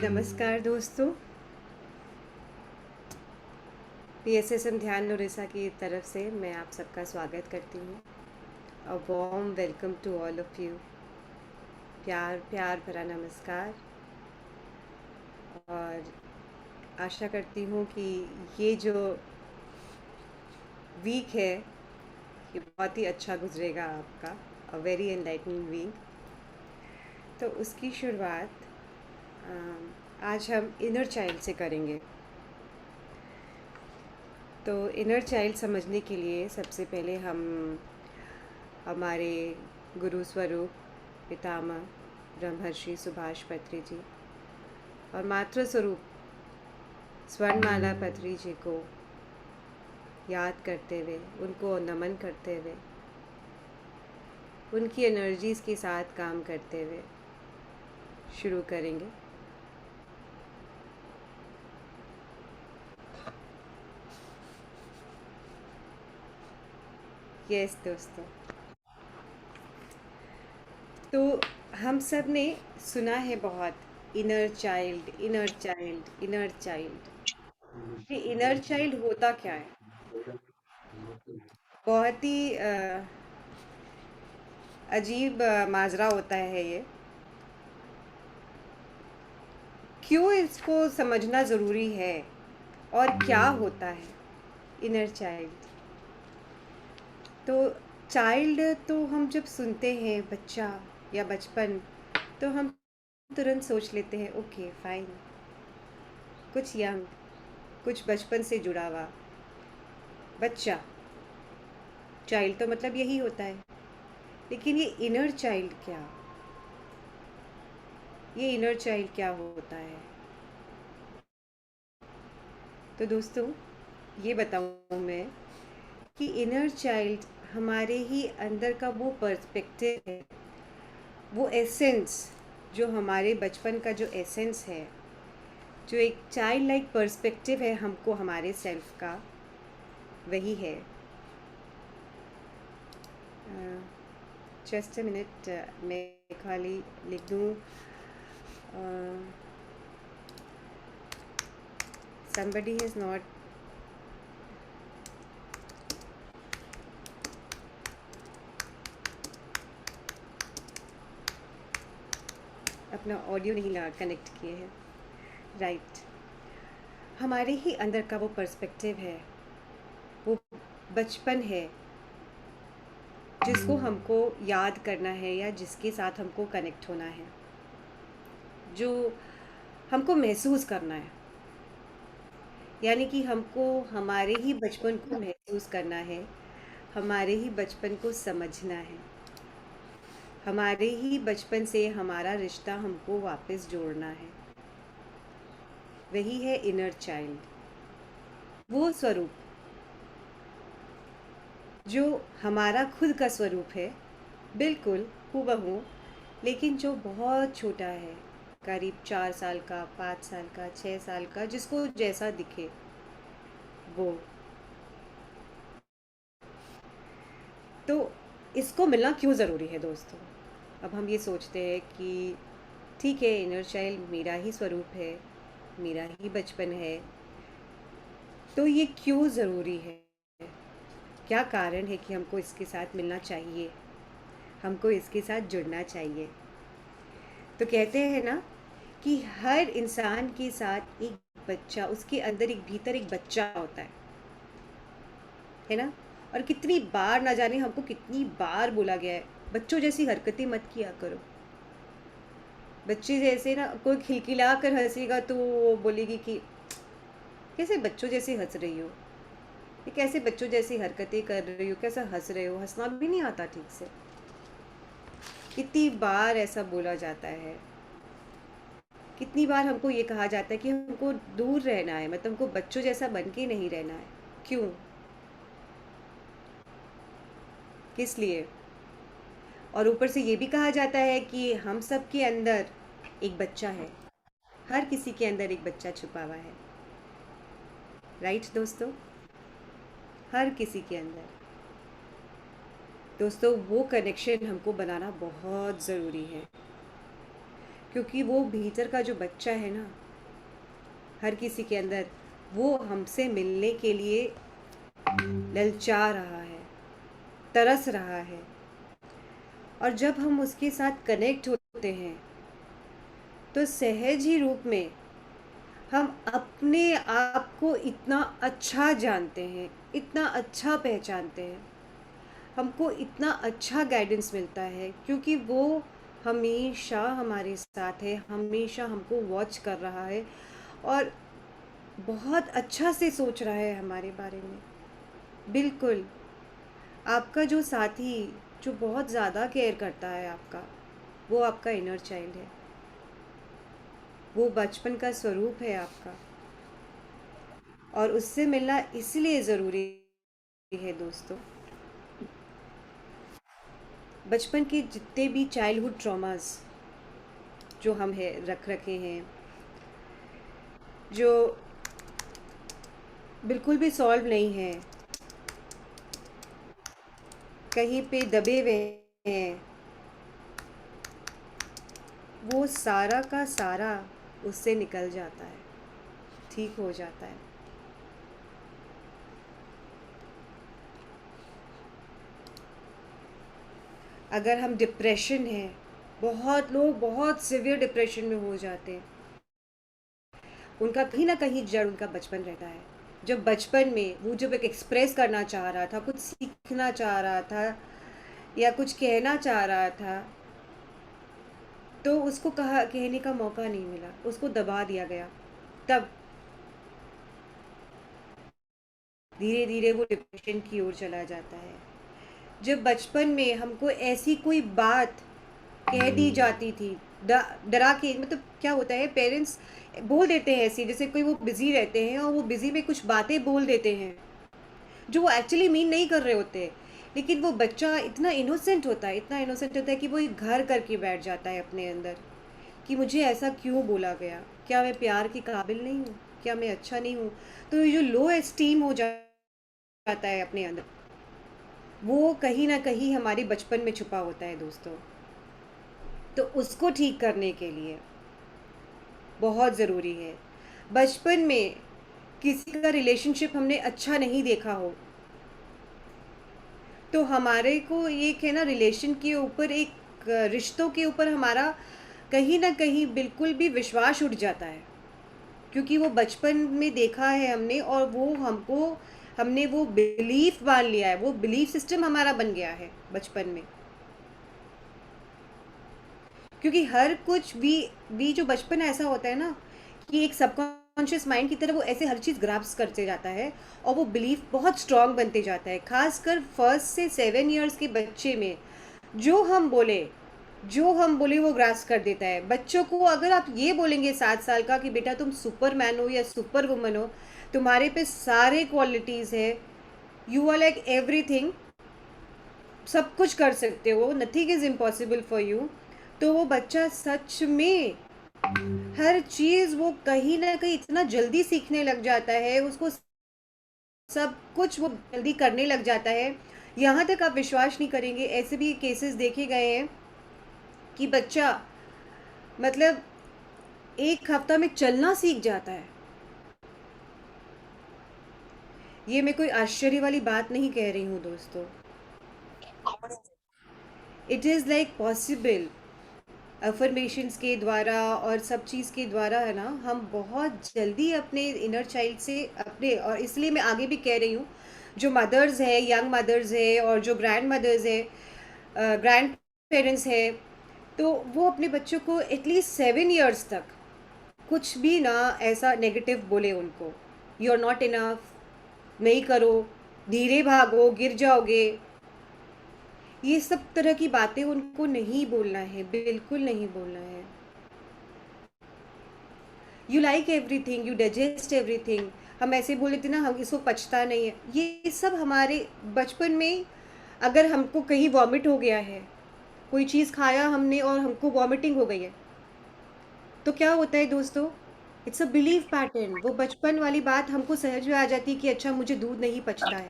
नमस्कार दोस्तों। पीएसएसएम ध्यान लोरेसा की तरफ से मैं आप सबका स्वागत करती हूँ। A warm welcome to all of you. प्यार प्यार भरा नमस्कार। और आशा करती हूँ कि ये जो वीक है ये बहुत ही अच्छा गुजरेगा आपका। A very enlightening week. तो उसकी शुरुआत आज हम इनर चाइल्ड से करेंगे। तो इनर चाइल्ड समझने के लिए सबसे पहले हम हमारे गुरु स्वरूप पितामह ब्रह्मर्षि सुभाष पत्री जी और मातृ स्वरूप स्वर्णमाला पत्री जी को याद करते हुए, उनको नमन करते हुए, उनकी एनर्जीज़ के साथ काम करते हुए शुरू करेंगे। यस दोस्तों, तो हम सब ने सुना है बहुत inner child, inner child, inner child. ये इनर चाइल्ड होता क्या है? बहुत ही अजीब माजरा होता है ये। क्यों इसको समझना ज़रूरी है और क्या होता है इनर चाइल्ड? तो चाइल्ड तो हम जब सुनते हैं बच्चा या बचपन, तो हम तुरंत सोच लेते हैं ओके फाइन, कुछ यंग, कुछ बचपन से जुड़ा हुआ बच्चा। चाइल्ड तो मतलब यही होता है। लेकिन ये इनर चाइल्ड क्या? ये इनर चाइल्ड क्या होता है? तो दोस्तों, ये बताऊँ मैं कि इनर चाइल्ड हमारे ही अंदर का वो पर्सपेक्टिव है, वो एसेंस, जो हमारे बचपन का जो एसेंस है, जो एक चाइल्ड लाइक पर्सपेक्टिव है हमको हमारे सेल्फ का, वही है। जस्ट अ मिनट, मैं खाली लिख दूँ। somebody has not अपना ऑडियो नहीं लगा कनेक्ट किए हैं। राइट, हमारे ही अंदर का वो पर्सपेक्टिव है, वो बचपन है जिसको हमको याद करना है या जिसके साथ हमको कनेक्ट होना है, जो हमको महसूस करना है। यानी कि हमको हमारे ही बचपन को महसूस करना है, हमारे ही बचपन को समझना है, हमारे ही बचपन से हमारा रिश्ता हमको वापस जोड़ना है। वही है इनर चाइल्ड, वो स्वरूप जो हमारा खुद का स्वरूप है, बिल्कुल हूबहू, लेकिन जो बहुत छोटा है, करीब 4 साल का, 5 साल का, 6 साल का, जिसको जैसा दिखे वो। तो इसको मिलना क्यों ज़रूरी है दोस्तों? अब हम ये सोचते हैं कि ठीक है, इनर चाइल्ड मेरा ही स्वरूप है, मेरा ही बचपन है, तो ये क्यों ज़रूरी है? क्या कारण है कि हमको इसके साथ मिलना चाहिए, हमको इसके साथ जुड़ना चाहिए? तो कहते हैं ना कि हर इंसान के साथ एक बच्चा, उसके अंदर एक भीतर एक बच्चा होता है ना? और कितनी बार, ना जाने हमको कितनी बार बोला गया है, बच्चों जैसी हरकतें मत किया करो। बच्चे जैसे ना, कोई खिलखिला कर हंसेगा तो वो बोलेगी कि कैसे बच्चों जैसे हंस रही हो, ये कैसे बच्चों जैसी हरकतें कर रही हो, कैसा हंस रहे हो, हंसना भी नहीं आता ठीक से। कितनी बार ऐसा बोला जाता है, कितनी बार हमको ये कहा जाता है कि हमको दूर रहना है, मतलब हमको बच्चों जैसा बन के नहीं रहना है। क्यों? किस लिए? और ऊपर से ये भी कहा जाता है कि हम सब के अंदर एक बच्चा है, हर किसी के अंदर एक बच्चा छुपा हुआ है। राइट दोस्तों, हर किसी के अंदर। दोस्तों, वो कनेक्शन हमको बनाना बहुत ज़रूरी है। क्योंकि वो भीतर का जो बच्चा है ना, हर किसी के अंदर, वो हमसे मिलने के लिए ललचा रहा है, तरस रहा है। और जब हम उसके साथ कनेक्ट होते हैं तो सहज ही रूप में हम अपने आप को इतना अच्छा जानते हैं, इतना अच्छा पहचानते हैं, हमको इतना अच्छा गाइडेंस मिलता है, क्योंकि वो हमेशा हमारे साथ है, हमेशा हमको वॉच कर रहा है और बहुत अच्छा से सोच रहा है हमारे बारे में। बिल्कुल, आपका जो साथी जो बहुत ज़्यादा केयर करता है आपका, वो आपका इनर चाइल्ड है, वो बचपन का स्वरूप है आपका। और उससे मिलना इसलिए ज़रूरी है दोस्तों, बचपन के जितने भी चाइल्डहुड ट्रॉमास जो हम है रख रखे हैं, जो बिल्कुल भी सॉल्व नहीं है, कहीं पे दबे हुए हैं, वो सारा का सारा उससे निकल जाता है, ठीक हो जाता है। अगर हम डिप्रेशन है, बहुत लोग बहुत सिवियर डिप्रेशन में हो जाते हैं, उनका कहीं ना कहीं जड़ उनका बचपन रहता है। जब बचपन में वो जब एक एक्सप्रेस करना चाह रहा था, कुछ सीखना चाह रहा था या कुछ कहना चाह रहा था, तो उसको कहा कहने का मौका नहीं मिला, उसको दबा दिया गया। तब धीरे धीरे वो डिप्रेशन की ओर चला जाता है। जब बचपन में हमको ऐसी कोई बात कह दी जाती थी, डरा के, मतलब क्या होता है, पेरेंट्स बोल देते हैं ऐसी, जैसे कोई वो बिजी रहते हैं और वो बिजी में कुछ बातें बोल देते हैं जो वो एक्चुअली मीन नहीं कर रहे होते, लेकिन वो बच्चा इतना इनोसेंट होता है, इतना इनोसेंट होता है कि वो एक घर करके बैठ जाता है अपने अंदर कि मुझे ऐसा क्यों बोला गया, क्या मैं प्यार के काबिल नहीं हूँ, क्या मैं अच्छा नहीं हूँ। तो ये जो लो एस्टीम हो जाता है अपने अंदर, वो कहीं ना कहीं हमारे बचपन में छुपा होता है दोस्तों। तो उसको ठीक करने के लिए बहुत ज़रूरी है, बचपन में किसी का रिलेशनशिप हमने अच्छा नहीं देखा हो, तो हमारे को एक है ना, रिलेशन के ऊपर, एक रिश्तों के ऊपर हमारा कहीं ना कहीं बिल्कुल भी विश्वास उठ जाता है, क्योंकि वो बचपन में देखा है हमने और वो हमको, हमने वो बिलीफ मान लिया है, वो बिलीफ सिस्टम हमारा बन गया है बचपन में। क्योंकि हर कुछ भी जो बचपन ऐसा होता है ना, कि एक सबकॉन्शियस माइंड की तरह वो ऐसे हर चीज़ ग्रास्प करते जाता है और वो बिलीफ बहुत स्ट्रांग बनते जाता है, खासकर 1 से 7 इयर्स के बच्चे में। जो हम बोले जो हम बोले वो ग्रास्प कर देता है बच्चों को। अगर आप ये बोलेंगे 7 साल का कि बेटा तुम सुपरमैन हो या सुपर वुमन हो, तुम्हारे पे सारे क्वालिटीज़ है, यू आर लाइक एवरीथिंग, सब कुछ कर सकते हो, nothing is impossible for you, तो वो बच्चा सच में हर चीज़ वो कहीं ना कहीं इतना जल्दी सीखने लग जाता है, उसको सब कुछ वो जल्दी करने लग जाता है। यहाँ तक आप विश्वास नहीं करेंगे, ऐसे भी केसेस देखे गए हैं कि बच्चा मतलब 1 हफ्ता में चलना सीख जाता है। ये मैं कोई आश्चर्य वाली बात नहीं कह रही हूँ दोस्तों, it is like possible. Affirmations के द्वारा और सब चीज़ के द्वारा है ना, हम बहुत जल्दी अपने इनर चाइल्ड से अपने, और इसलिए मैं आगे भी कह रही हूँ, जो मदर्स है, यंग मदर्स है और जो ग्रैंड मदर्स है, ग्रैंड पेरेंट्स है, तो वो अपने बच्चों को एटलीस्ट 7 इयर्स तक कुछ भी ना ऐसा नेगेटिव बोले उनको, यू आर नॉट इनफ, नहीं करो, धीरे भागो गिर जाओगे, ये सब तरह की बातें उनको नहीं बोलना है, बिल्कुल नहीं बोलना है। You like everything, you digest everything, हम ऐसे बोले थे ना, हम इसको पचता नहीं है, ये सब हमारे बचपन में। अगर हमको कहीं वॉमिट हो गया है, कोई चीज़ खाया हमने और हमको वॉमिटिंग हो गई है, तो क्या होता है दोस्तों, इट्स अ बिलीफ पैटर्न, वो बचपन वाली बात हमको सहज में आ जाती है कि अच्छा मुझे दूध नहीं पचता है।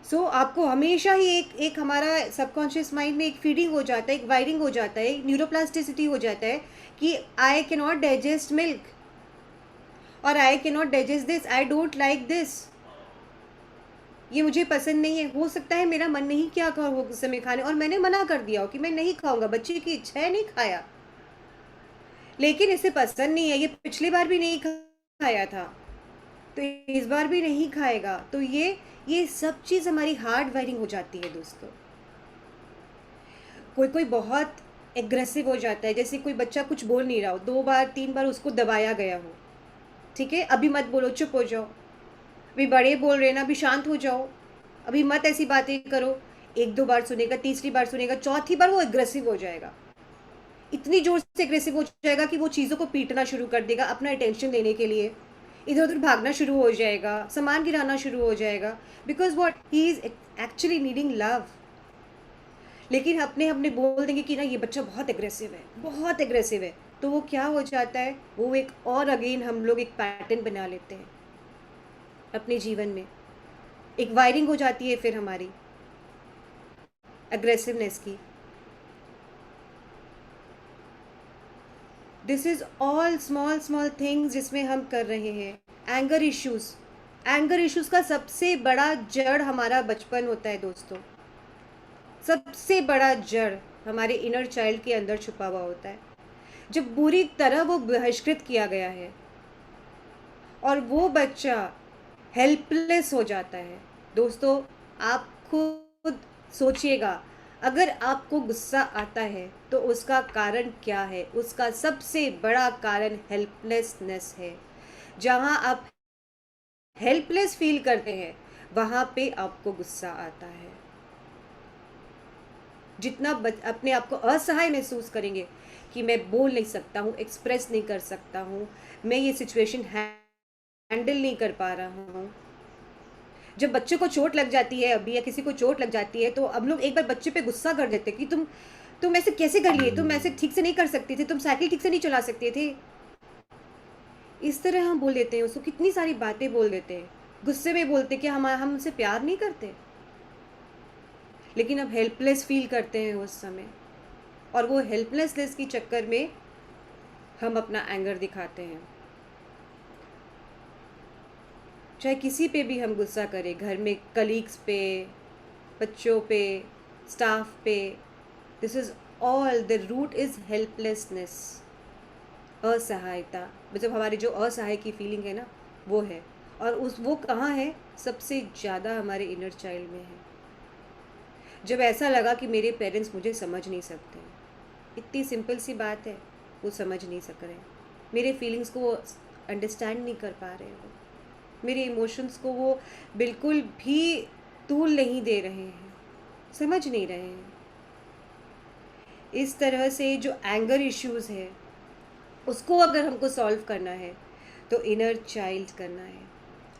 सो आपको हमेशा ही एक एक हमारा सबकॉन्शियस माइंड में एक फीडिंग हो जाता है, एक वायरिंग हो जाता है, एक न्यूरोप्लास्टिसिटी हो जाता है कि I can not digest milk, और I can not digest this, I don't like this, ये मुझे पसंद नहीं है। हो सकता है मेरा मन नहीं किया हो उस समय खाने, और मैंने मना कर दिया हो कि मैं नहीं खाऊंगा, बच्चे की इच्छा है, नहीं खाया, लेकिन इसे पसंद नहीं है, ये पिछली बार भी नहीं खाया था, तो इस बार भी नहीं खाएगा। तो ये सब चीज़ हमारी हार्ड वायरिंग हो जाती है दोस्तों। कोई कोई बहुत एग्रेसिव हो जाता है, जैसे कोई बच्चा कुछ बोल नहीं रहा हो, 2 बार 3 बार उसको दबाया गया हो, ठीक है, अभी मत बोलो, चुप हो जाओ, अभी बड़े बोल रहे हैं ना, अभी शांत हो जाओ, अभी मत ऐसी बातें करो। 1 2 बार सुनेगा, तीसरी बार सुनेगा, चौथी बार वो एग्रेसिव हो जाएगा, इतनी जोर से एग्रेसिव हो जाएगा कि वो चीज़ों को पीटना शुरू कर देगा अपना अटेंशन लेने के लिए, इधर उधर भागना शुरू हो जाएगा, सामान गिराना शुरू हो जाएगा, because what he is actually needing love. लेकिन अपने अपने बोल देंगे कि ना ये बच्चा बहुत एग्रेसिव है, बहुत एग्रेसिव है, तो वो क्या हो जाता है, वो एक और अगेन हम लोग एक पैटर्न बना लेते हैं अपने जीवन में, एक वायरिंग हो जाती है फिर हमारी अग्रेसिवनेस की। This is all small small things जिसमें हम कर रहे हैं। एंगर इश्यूज़ का सबसे बड़ा जड़ हमारा बचपन होता है दोस्तों, सबसे बड़ा जड़ हमारे इनर चाइल्ड के अंदर छुपा हुआ होता है, जब बुरी तरह वो बहिष्कृत किया गया है और वो बच्चा हेल्पलेस हो जाता है। दोस्तों, आप खुद सोचिएगा, अगर आपको गुस्सा आता है तो उसका कारण क्या है? उसका सबसे बड़ा कारण हेल्पलेसनेस है। जहाँ आप हेल्पलेस फील करते हैं वहाँ पे आपको गुस्सा आता है। जितना अपने आप को असहाय महसूस करेंगे कि मैं बोल नहीं सकता हूँ, एक्सप्रेस नहीं कर सकता हूँ, मैं ये सिचुएशन हैंडल नहीं कर पा रहा हूँ। जब बच्चे को चोट लग जाती है अभी, या किसी को चोट लग जाती है, तो अब लोग एक बार बच्चे पे गुस्सा कर देते कि तुम ऐसे कैसे कर लिए, तुम ऐसे ठीक से नहीं कर सकते थे, तुम साइकिल ठीक से नहीं चला सकते थे, इस तरह हम बोल देते हैं उसको, कितनी सारी बातें बोल देते हैं, गुस्से में बोलते कि हम उनसे प्यार नहीं करते, लेकिन अब हेल्पलेस फील करते हैं उस समय, और वो हेल्पलेसनेस के चक्कर में हम अपना एंगर दिखाते हैं। चाहे किसी पे भी हम गुस्सा करें, घर में कलीग्स पे, बच्चों पे, स्टाफ पे, this is all the root is helplessness, असहायता। मतलब हमारी जो असहाय की फीलिंग है ना, वो है, और उस वो कहाँ है, सबसे ज़्यादा हमारे इनर चाइल्ड में है। जब ऐसा लगा कि मेरे पेरेंट्स मुझे समझ नहीं सकते, इतनी सिंपल सी बात है, वो समझ नहीं सक रहे, मेरे फीलिंग्स को वो अंडरस्टैंड नहीं कर पा रहे, वो मेरे इमोशंस को वो बिल्कुल भी तूल नहीं दे रहे हैं, समझ नहीं रहे हैं। इस तरह से जो एंगर इश्यूज़ है उसको अगर हमको सॉल्व करना है तो इनर चाइल्ड करना है,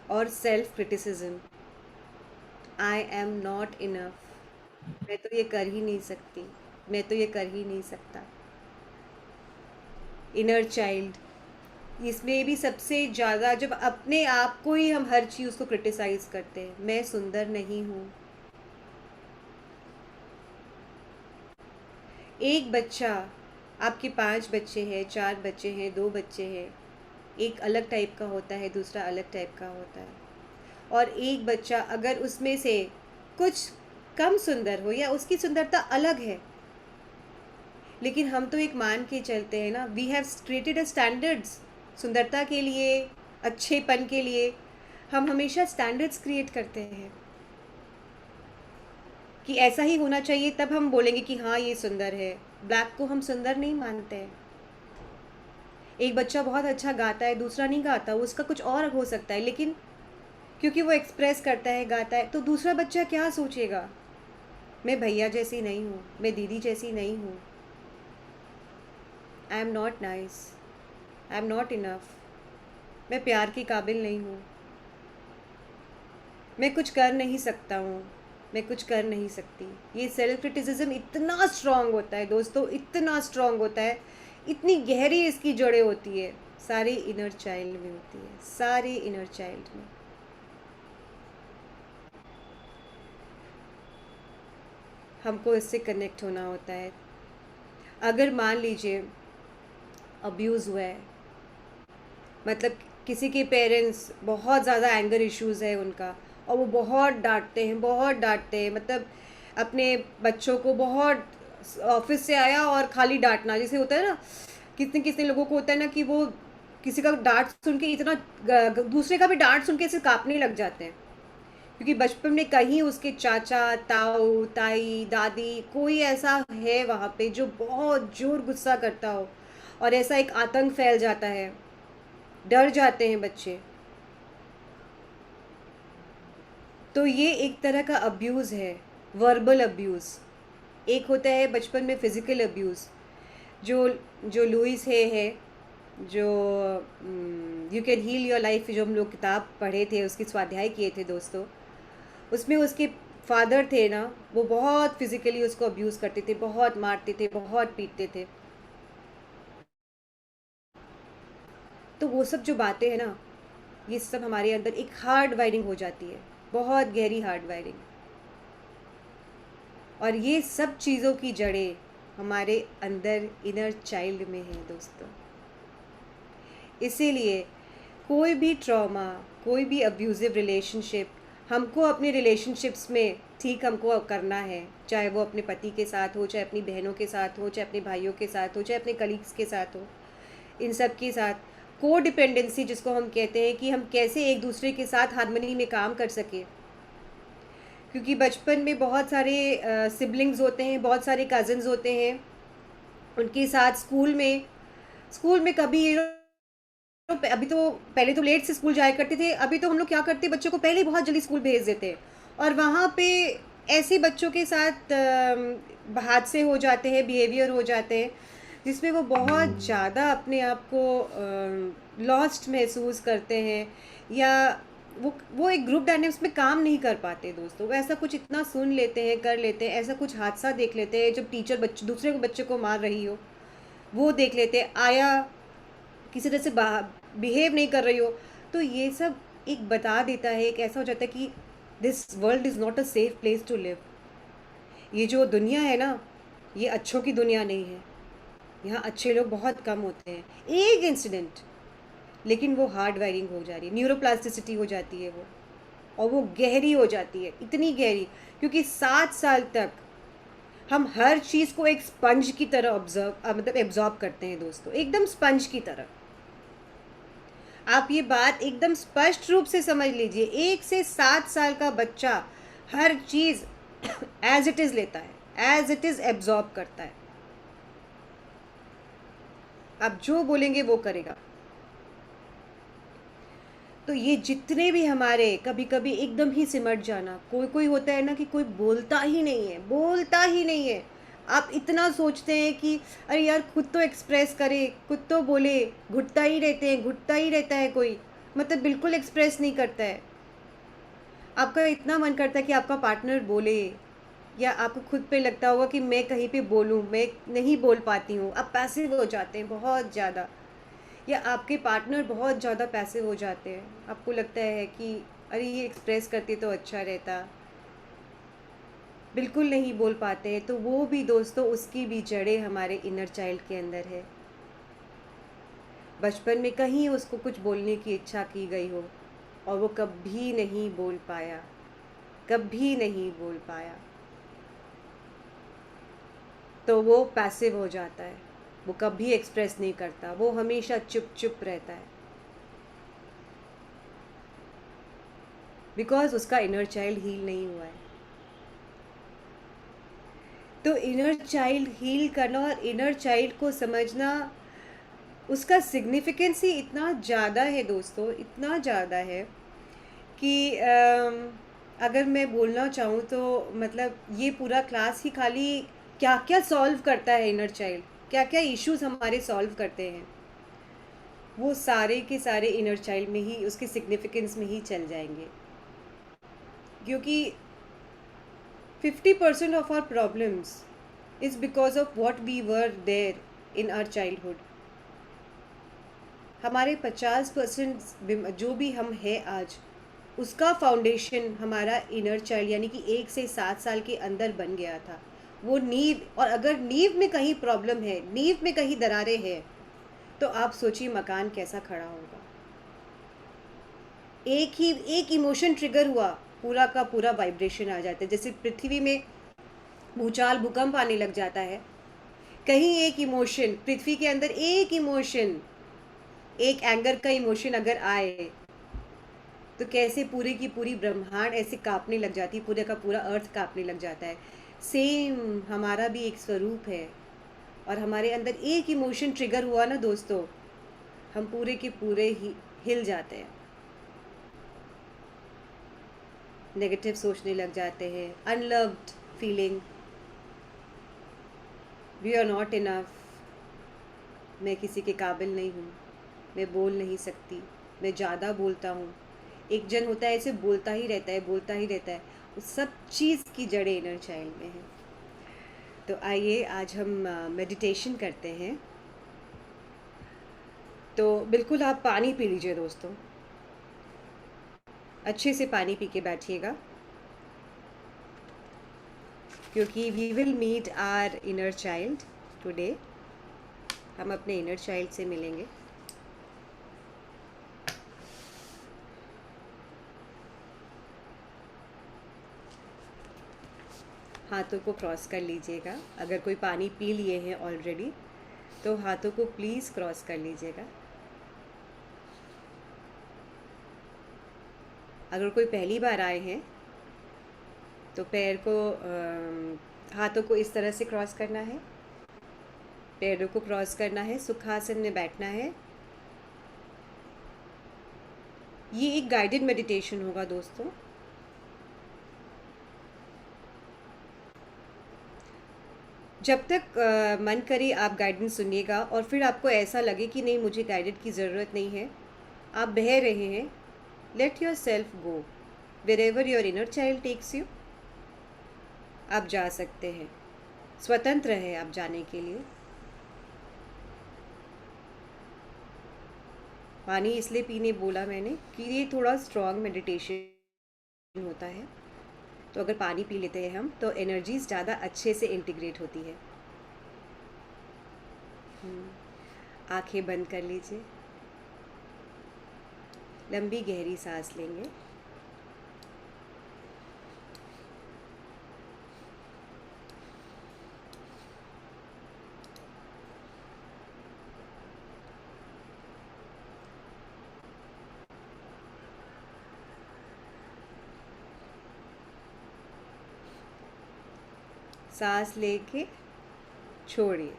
और self criticism, I am not enough, मैं तो ये कर ही नहीं सकती, मैं तो ये कर ही नहीं सकता। इनर चाइल्ड, इसमें भी सबसे ज़्यादा जब अपने आप को ही हम हर चीज़ को क्रिटिसाइज़ करते हैं, मैं सुंदर नहीं हूँ। एक बच्चा, आपके 5 बच्चे हैं, 4 बच्चे हैं, 2 बच्चे हैं, एक अलग टाइप का होता है, दूसरा अलग टाइप का होता है, और एक बच्चा अगर उसमें से कुछ कम सुंदर हो या उसकी सुंदरता अलग है, लेकिन हम तो एक मान के चलते हैं ना, we have created a standards, सुंदरता के लिए, अच्छेपन के लिए हम हमेशा स्टैंडर्ड्स क्रिएट करते हैं कि ऐसा ही होना चाहिए, तब हम बोलेंगे कि हाँ ये सुंदर है। ब्लैक को हम सुंदर नहीं मानते हैं। एक बच्चा बहुत अच्छा गाता है, दूसरा नहीं गाता, उसका कुछ और हो सकता है, लेकिन क्योंकि वो एक्सप्रेस करता है, गाता है, तो दूसरा बच्चा क्या सोचेगा, मैं भैया जैसी नहीं हूँ, मैं दीदी जैसी नहीं हूँ, I am not nice, I am not enough, मैं प्यार के काबिल नहीं हूँ, मैं कुछ कर नहीं सकता हूँ, मैं कुछ कर नहीं सकती। ये सेल्फ क्रिटिसिज्म इतना स्ट्रांग होता है दोस्तों, इतना स्ट्रांग होता है, इतनी गहरी इसकी जड़ें होती है, सारे इनर चाइल्ड में होती है, सारे इनर चाइल्ड में। हमको इससे कनेक्ट होना होता है। अगर मान लीजिए अब्यूज़ हुआ है, मतलब किसी के पेरेंट्स बहुत ज़्यादा एंगर इश्यूज़ है उनका, और वो बहुत डांटते हैं, बहुत डांटते हैं, मतलब अपने बच्चों को बहुत, ऑफिस से आया और खाली डांटना, जैसे होता है ना, कितने कितने लोगों को होता है ना कि वो किसी का डांट सुन के इतना दूसरे का भी डांट सुन के ऐसे कांपने लग जाते हैं, क्योंकि बचपन में कहीं उसके चाचा, ताऊ, ताई, दादी, कोई ऐसा है वहाँ पे जो बहुत जोर गुस्सा करता हो, और ऐसा एक आतंक फैल जाता है, डर जाते हैं बच्चे। तो ये एक तरह का अब्यूज़ है, वर्बल अब्यूज़। एक होता है बचपन में फिज़िकल अब्यूज़, जो जो लुइस है, जो you can heal your life, जो हम लोग किताब पढ़े थे, उसकी स्वाध्याय किए थे दोस्तों, उसमें उसके फादर थे ना, वो बहुत फिज़िकली उसको अब्यूज़ करते थे, बहुत मारते थे, बहुत पीटते थे। तो वो सब जो बातें हैं ना, ये सब हमारे अंदर एक हार्ड वायरिंग हो जाती है, बहुत गहरी हार्ड वायरिंग। और ये सब चीज़ों की जड़ें हमारे अंदर इनर चाइल्ड में हैं दोस्तों। इसीलिए कोई भी ट्रॉमा, कोई भी अब्यूज़िव रिलेशनशिप, हमको अपने रिलेशनशिप्स में ठीक हमको करना है, चाहे वो अपने पति के साथ हो, चाहे अपनी बहनों के साथ हो, चाहे अपने भाइयों के साथ हो, चाहे अपने कलीग्स के साथ हो, इन सब के साथ को डिपेंडेंसी जिसको हम कहते हैं, कि हम कैसे एक दूसरे के साथ हार्मनी में काम कर सकें। क्योंकि बचपन में बहुत सारे सिबलिंग्स होते हैं, बहुत सारे कज़न्स होते हैं, उनके साथ स्कूल में कभी ये लोग, अभी तो पहले तो लेट से स्कूल जाया करते थे, अभी तो हम लोग क्या करते हैं, बच्चों को पहले ही बहुत जल्दी स्कूल भेज देते हैं, और वहाँ पे ऐसे बच्चों के साथ हादसे हो जाते हैं, बिहेवियर हो जाते हैं, जिसमें वो बहुत ज़्यादा अपने आप को लॉस्ट महसूस करते हैं, या वो एक ग्रुप डायनेमिक्स में काम नहीं कर पाते दोस्तों। वो ऐसा कुछ इतना सुन लेते हैं, कर लेते हैं, ऐसा कुछ हादसा देख लेते हैं, जब टीचर बच्चे दूसरे को बच्चे को मार रही हो, वो देख लेते हैं, आया किसी तरह से बिहेव नहीं कर रही हो, तो ये सब एक बता देता है, एक ऐसा हो जाता है कि this world is not a safe place to live. ये जो दुनिया है ना, ये अच्छों की दुनिया नहीं है, यहाँ अच्छे लोग बहुत कम होते हैं। एक इंसिडेंट, लेकिन वो हार्ड वायरिंग हो जा रही है, न्यूरोप्लास्टिसिटी हो जाती है वो, और वो गहरी हो जाती है, इतनी गहरी, क्योंकि 7 साल तक हम हर चीज़ को एक स्पंज की तरह मतलब एब्जॉर्ब करते हैं दोस्तों, एकदम स्पंज की तरह। आप ये बात एकदम स्पष्ट रूप से समझ लीजिए, 1 से 7 साल का बच्चा हर चीज़ एज इट इज़ लेता है, एज इट इज़ एब्जॉर्ब करता है। आप जो बोलेंगे वो करेगा। तो ये जितने भी हमारे कभी कभी एकदम ही सिमट जाना, कोई कोई होता है ना कि कोई बोलता ही नहीं है, बोलता ही नहीं है। आप इतना सोचते हैं कि अरे यार खुद तो एक्सप्रेस करे, खुद तो बोले, घुटता ही रहते हैं, घुटता ही रहता है कोई, मतलब बिल्कुल एक्सप्रेस नहीं करता है। आपका इतना मन करता है कि आपका पार्टनर बोले, या आपको खुद पे लगता होगा कि मैं कहीं पे बोलूँ, मैं नहीं बोल पाती हूँ, आप पैसिव हो जाते हैं बहुत ज़्यादा, या आपके पार्टनर बहुत ज़्यादा पैसिव हो जाते हैं, आपको लगता है कि अरे ये एक्सप्रेस करती तो अच्छा रहता, बिल्कुल नहीं बोल पाते हैं। तो वो भी दोस्तों, उसकी भी जड़ें हमारे इनर चाइल्ड के अंदर है। बचपन में कहीं उसको कुछ बोलने की इच्छा की गई हो, और वो कभी नहीं बोल पाया, कभी नहीं बोल पाया, तो वो पैसिव हो जाता है, वो कभी एक्सप्रेस नहीं करता, वो हमेशा चुप चुप रहता है, बिकॉज उसका इनर चाइल्ड हील नहीं हुआ है। तो इनर चाइल्ड हील करना और इनर चाइल्ड को समझना, उसका सिग्निफिकेंस ही इतना ज़्यादा है दोस्तों, इतना ज़्यादा है कि अगर मैं बोलना चाहूँ तो मतलब ये पूरा क्लास ही खाली क्या क्या सॉल्व करता है इनर चाइल्ड, क्या क्या इश्यूज हमारे सॉल्व करते हैं, वो सारे के सारे इनर चाइल्ड में ही, उसके सिग्निफिकेंस में ही चल जाएंगे। क्योंकि 50% of our problems is because of what we were there in our childhood. हमारे 50% जो भी हम हैं आज, उसका फाउंडेशन हमारा इनर चाइल्ड यानी कि 1 से 7 साल के अंदर बन गया था। वो नींव, और अगर नींव में कहीं प्रॉब्लम है, नींव में कहीं दरारें हैं, तो आप सोचिए मकान कैसा खड़ा होगा। एक इमोशन ट्रिगर हुआ, पूरा का पूरा वाइब्रेशन आ जाता है। जैसे पृथ्वी में भूचाल भूकंप आने लग जाता है, कहीं एक इमोशन, पृथ्वी के अंदर एक इमोशन, एक एंगर का इमोशन अगर आए, तो कैसे पूरी की पूरी ब्रह्मांड ऐसे कांपने लग जाती है, पूरे का पूरा अर्थ कांपने लग जाता है। सेम हमारा भी एक स्वरूप है, और हमारे अंदर एक इमोशन ट्रिगर हुआ ना दोस्तों, हम पूरे के पूरे ही हिल जाते हैं, नेगेटिव सोचने लग जाते हैं, unloved feeling, we are not enough, मैं किसी के काबिल नहीं हूँ, मैं बोल नहीं सकती, मैं ज़्यादा बोलता हूँ। एक जन होता है ऐसे बोलता ही रहता है, बोलता ही रहता है। उस सब चीज़ की जड़ें इनर चाइल्ड में है। तो आइए आज हम मेडिटेशन करते हैं। तो बिल्कुल आप पानी पी लीजिए दोस्तों, अच्छे से पानी पी के बैठिएगा, क्योंकि we will meet our inner child today. हम अपने इनर चाइल्ड से मिलेंगे। हाथों को क्रॉस कर लीजिएगा, अगर कोई पानी पी लिए हैं ऑलरेडी तो हाथों को प्लीज़ क्रॉस कर लीजिएगा। अगर कोई पहली बार आए हैं तो पैर को हाथों को इस तरह से क्रॉस करना है, पैरों को क्रॉस करना है, सुखासन में बैठना है। ये एक गाइडेड मेडिटेशन होगा दोस्तों। जब तक मन करे आप गाइडेंस सुनिएगा, और फिर आपको ऐसा लगे कि नहीं मुझे गाइडेड की ज़रूरत नहीं है, आप बह रहे हैं, let yourself go wherever your inner child takes you. आप जा सकते हैं, स्वतंत्र है आप जाने के लिए। पानी इसलिए पीने बोला मैंने कि ये थोड़ा स्ट्रॉन्ग मेडिटेशन होता है, तो अगर पानी पी लेते हैं हम तो एनर्जीज ज़्यादा अच्छे से इंटीग्रेट होती है। आंखें बंद कर लीजिए, लंबी गहरी सांस लेंगे। सांस लेके छोड़िए,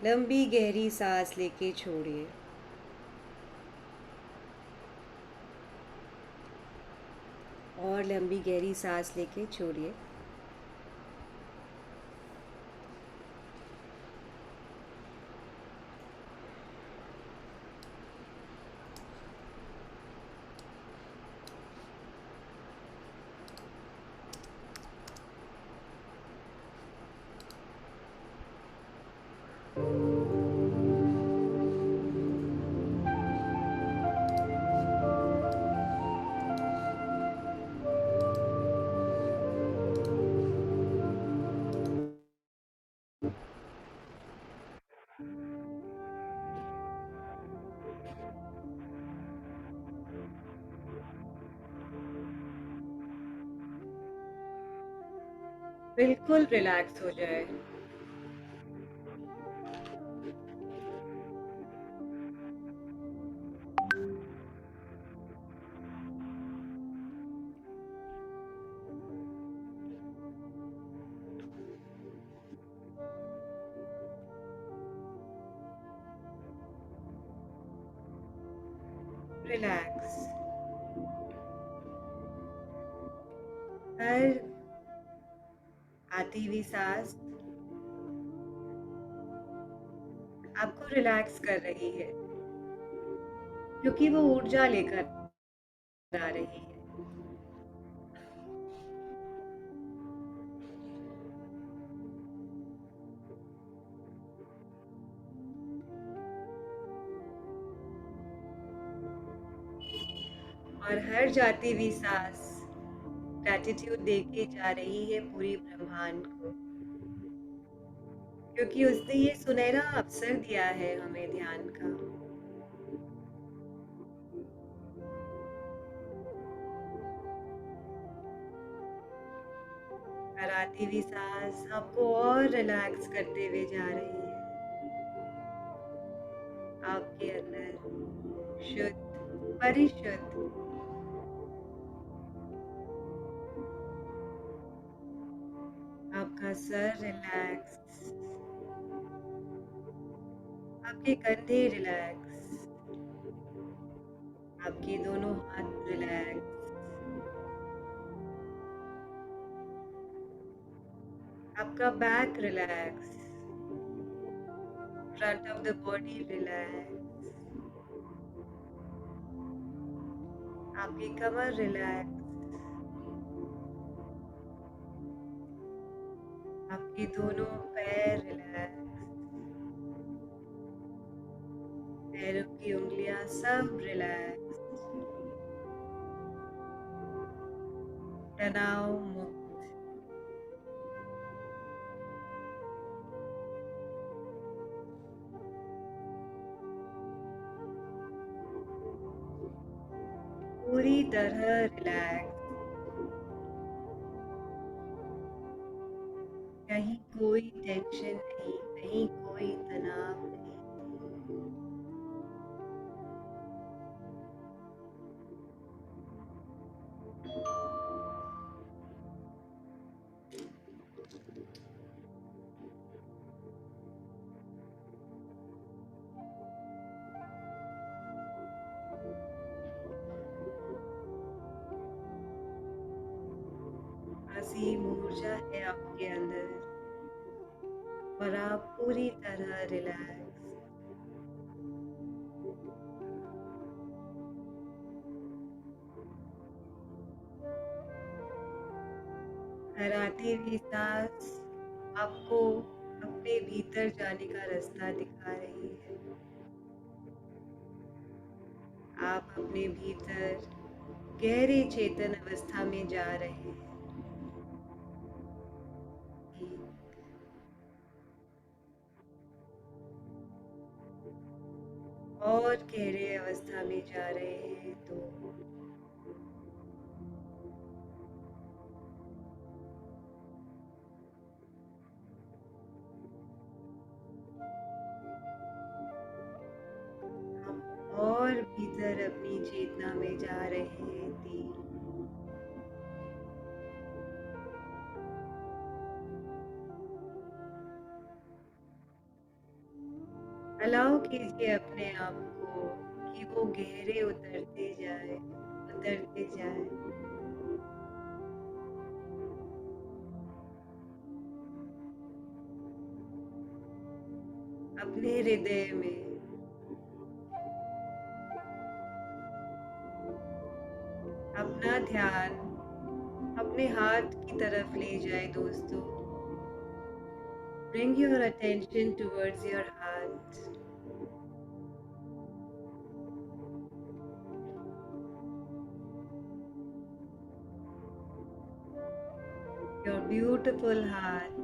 लंबी गहरी सांस लेके छोड़िए। और लंबी गहरी सांस लेके छोड़िए। बिल्कुल रिलैक्स हो जाए। रिलैक्स। हर आती हुई सांस आपको रिलैक्स कर रही है, क्योंकि वो ऊर्जा लेकर आ रही है। और हर जाती हुई सांस ग्रैटिट्यूड देके जा रही है पूरी ब्रह्मांड को, क्योंकि उसने ये सुनहरा अवसर दिया है हमें ध्यान का। और आती हुई सांस आपको और रिलैक्स करते हुए जा रही है। आपके अंदर शुद्ध परिशुद्ध आपका सर रिलैक्स, आपके कंधे रिलैक्स, आपके दोनों हाथ रिलैक्स, आपका back relax, front of the body relax, आपकी कमर रिलैक्स, आपके दोनों पैर रिलैक्स, पैरों की उंगलियां सब रिलैक्स, तनाव मुक्त। पूरी तरह रिलैक्स, कहीं कोई टेंशन नहीं, कहीं कोई तनाव नहीं। असीम ऊर्जा है आपके अंदर और आप पूरी तरह रिलैक्स। हर आती हुई सांस आपको अपने भीतर जाने का रास्ता दिखा रही है। आप अपने भीतर गहरे चेतन अवस्था में जा रहे हैं। और गहरे अवस्था में जा रहे हैं तो हम और भीतर अपनी चेतना में जा रहे हैं। 3 अलाउ कीजिए अपने आप को कि वो गहरे उतरते जाए, उतरते जाए। अपने हृदय में अपना ध्यान अपने हाथ की तरफ ले जाए दोस्तों। Bring your attention towards your heart. Your beautiful heart.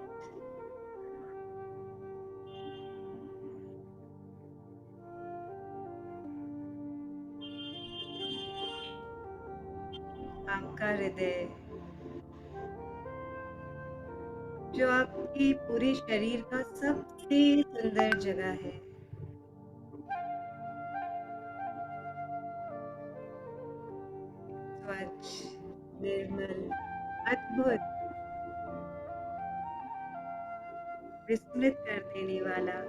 आपका हृदय जो आपके पूरे शरीर का सबसे सुंदर जगह है। स्वच्छ, निर्मल, अद्भुत, विस्मित कर देने वाला।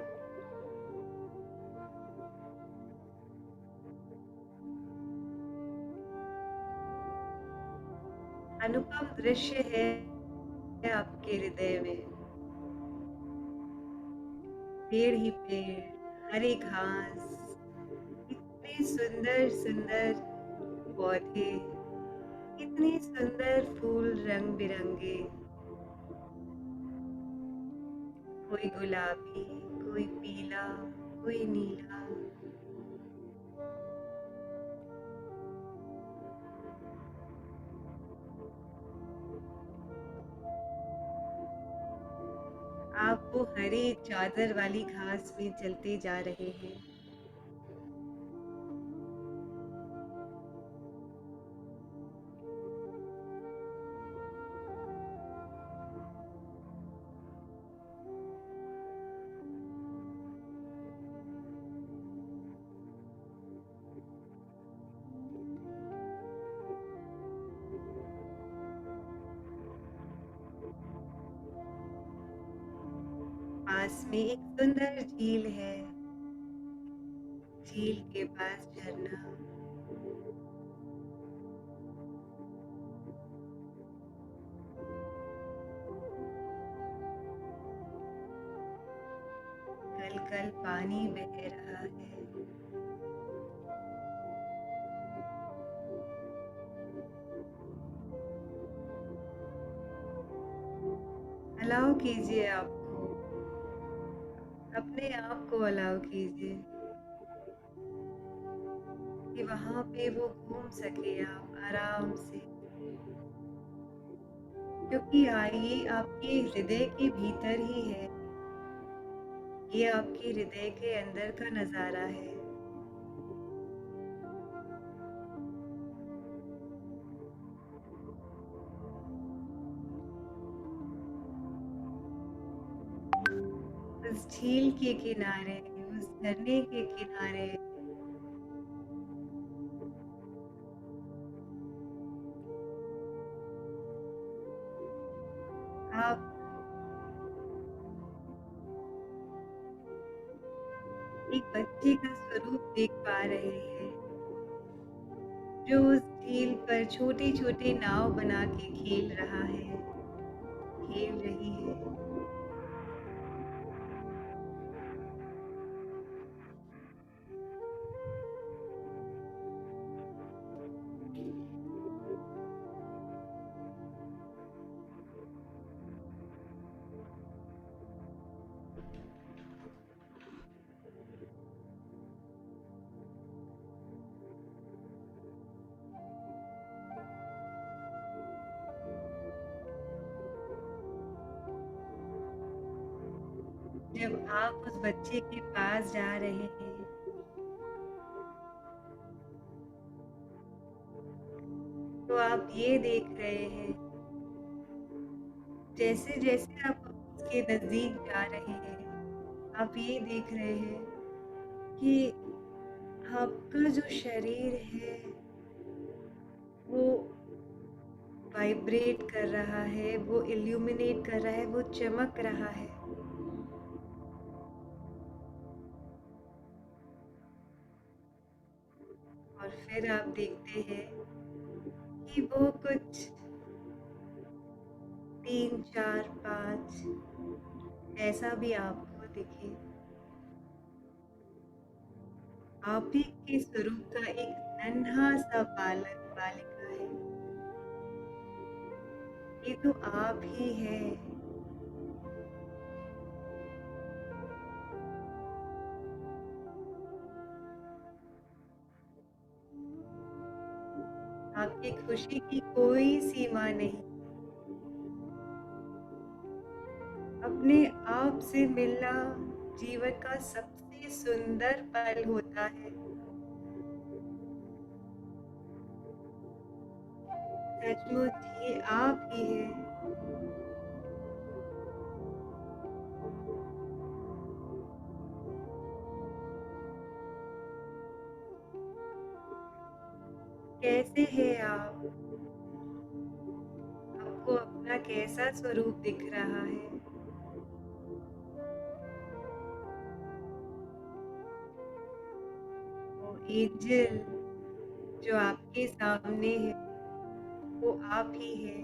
अनुपम दृश्य है आपके हृदय में। पेड़ ही पेड़, हरे घास, इतने सुंदर सुंदर पौधे, इतने सुंदर फूल रंग बिरंगे, कोई गुलाबी, कोई पीला, कोई नीला। वो हरे चादर वाली घास में चलते जा रहे हैं। पास में एक सुंदर झील है। झील के पास झरना। कल कल पानी बह रहा है। अलाउ कीजिए आपको, अपने आप को अलाउ कीजिए कि वहां पे वो घूम सके आप आराम से। क्योंकि ये आपके हृदय के भीतर ही है। ये आपके हृदय के अंदर का नजारा है। उस झील के किनारे, उस झरने के किनारे आप एक बच्चे का स्वरूप देख पा रहे हैं, जो उस झील पर छोटे छोटे नाव बना के खेल रहा है, खेल रही है। जब आप उस बच्चे के पास जा रहे हैं, तो आप ये देख रहे हैं, जैसे जैसे आप उसके नजदीक जा रहे हैं, आप ये देख रहे हैं कि आपका जो शरीर है वो वाइब्रेट कर रहा है, वो इल्यूमिनेट कर रहा है, वो चमक रहा है। और फिर आप देखते हैं कि वो कुछ 3, 4, 5 ऐसा भी आपको दिखे। आप ही के स्वरूप का एक नन्हा सा बालक बालिका है। ये तो आप ही है। आपकी खुशी की कोई सीमा नहीं। अपने आप से मिलना जीवन का सबसे सुंदर पल होता है। सचमुच ये आप ही है। कैसे है आप? आपको अपना कैसा स्वरूप दिख रहा है? वो एंजल जो आपके सामने है, वो आप ही है।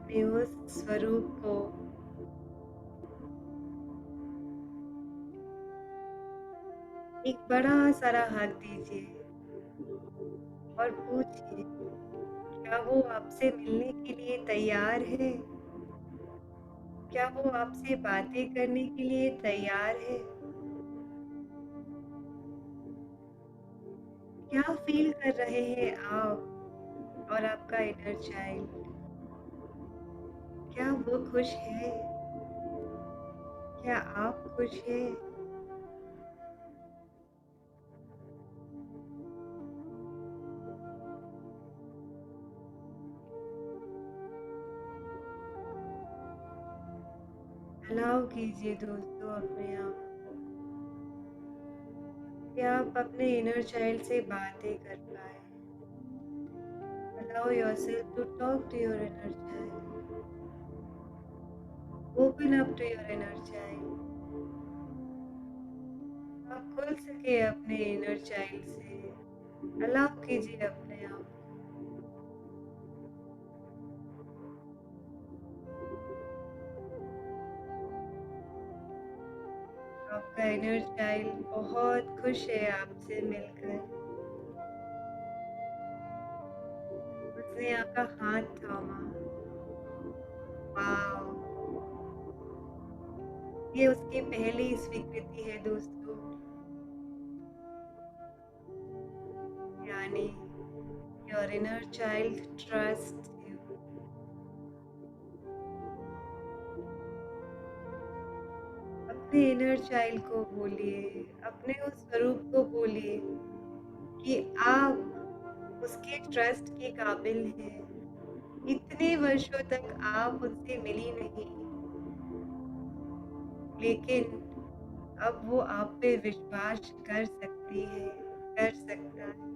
अपने उस स्वरूप को एक बड़ा सारा हग दीजिए और पूछिए, क्या वो आपसे मिलने के लिए तैयार है? क्या वो आपसे बातें करने के लिए तैयार है? क्या फील कर रहे हैं आप और आपका इनर चाइल्ड? क्या वो खुश है? क्या आप खुश हैं? अलाउ कीजिए दोस्तों अपने आप कि आप अपने इनर चाइल्ड से बातें कर पाए। Allow yourself to talk to your inner child. Open up to your inner child. आप खुल सके अपने इनर चाइल्ड से। अलाउ कीजिए अपने आप। आपका इनर चाइल्ड बहुत खुश है आपसे मिलकर। उसने आपका हाथ थामा। वाओ! ये उसकी पहली स्वीकृति है दोस्तों। यानी your inner child trust you. अपने इनर चाइल्ड को बोलिए, अपने उस स्वरूप को बोलिए कि आप उसके ट्रस्ट के काबिल हैं। इतने वर्षों तक आप उनसे मिली नहीं, लेकिन अब वो आप पे विश्वास कर सकती है, कर सकता है।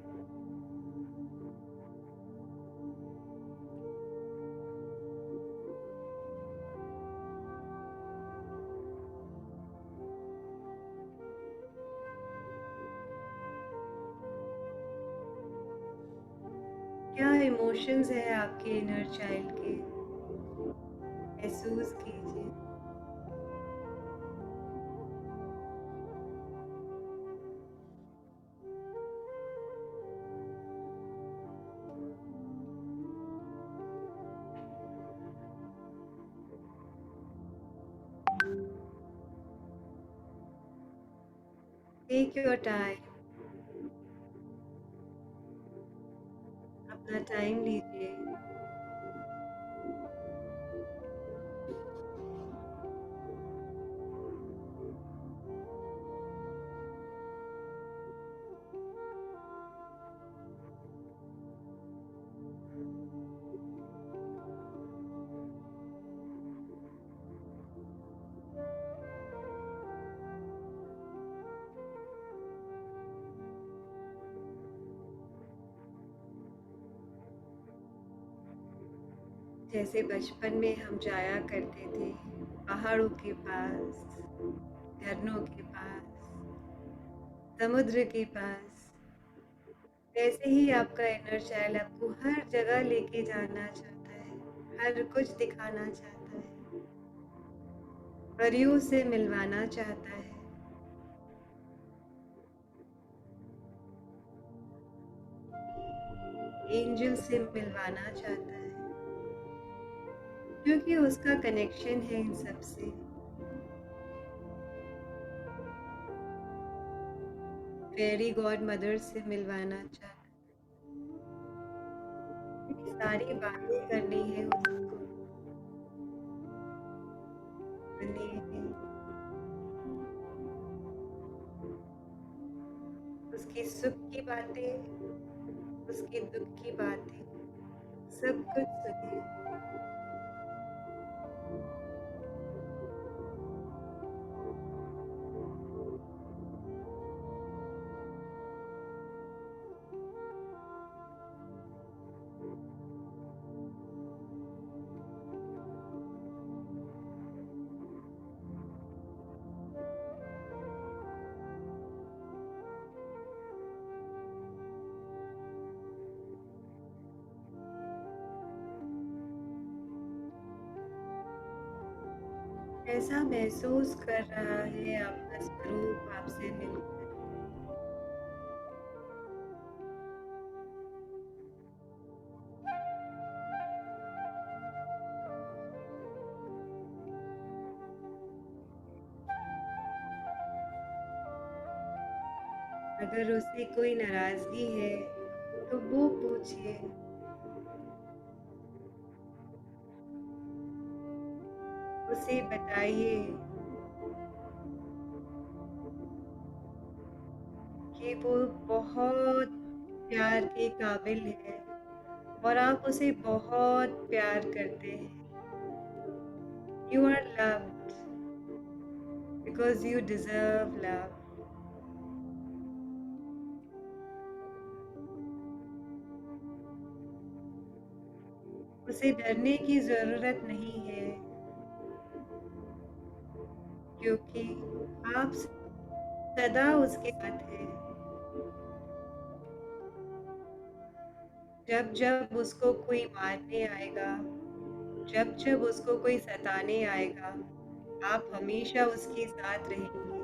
क्या इमोशंस है आपके इनर चाइल्ड के? महसूस कीजिए। टेक योर टाइम, अपना टाइम लीजिए। जैसे बचपन में हम जाया करते थे पहाड़ों के पास, झरनों के पास, समुद्र के पास, वैसे ही आपका इनर चाइल्ड आपको हर जगह लेके जाना चाहता है, हर कुछ दिखाना चाहता है, परियों से मिलवाना चाहता है। एंजल से मिलवाना चाहता है, क्योंकि उसका कनेक्शन है इन सब से। फेरी गॉड मदर से मिलवाना चाहता है, क्योंकि सारी बातें करनी है उसको। सुनिए उसकी सुख की बातें, उसके दुख की बातें, सब कुछ सुनिए। कैसा महसूस कर रहा है आपका स्वरूप आपसे मिलकर? अगर उसे कोई नाराजगी है तो वो पूछिए। उसे बताइए कि वो बहुत प्यार के काबिल है और आप उसे बहुत प्यार करते हैं। You are loved because you deserve love. उसे डरने की जरूरत नहीं है क्योंकि आप सदा उसके साथ हैं। जब जब उसको कोई मारने आएगा, जब जब उसको कोई सताने आएगा, आप हमेशा उसके साथ रहेंगे।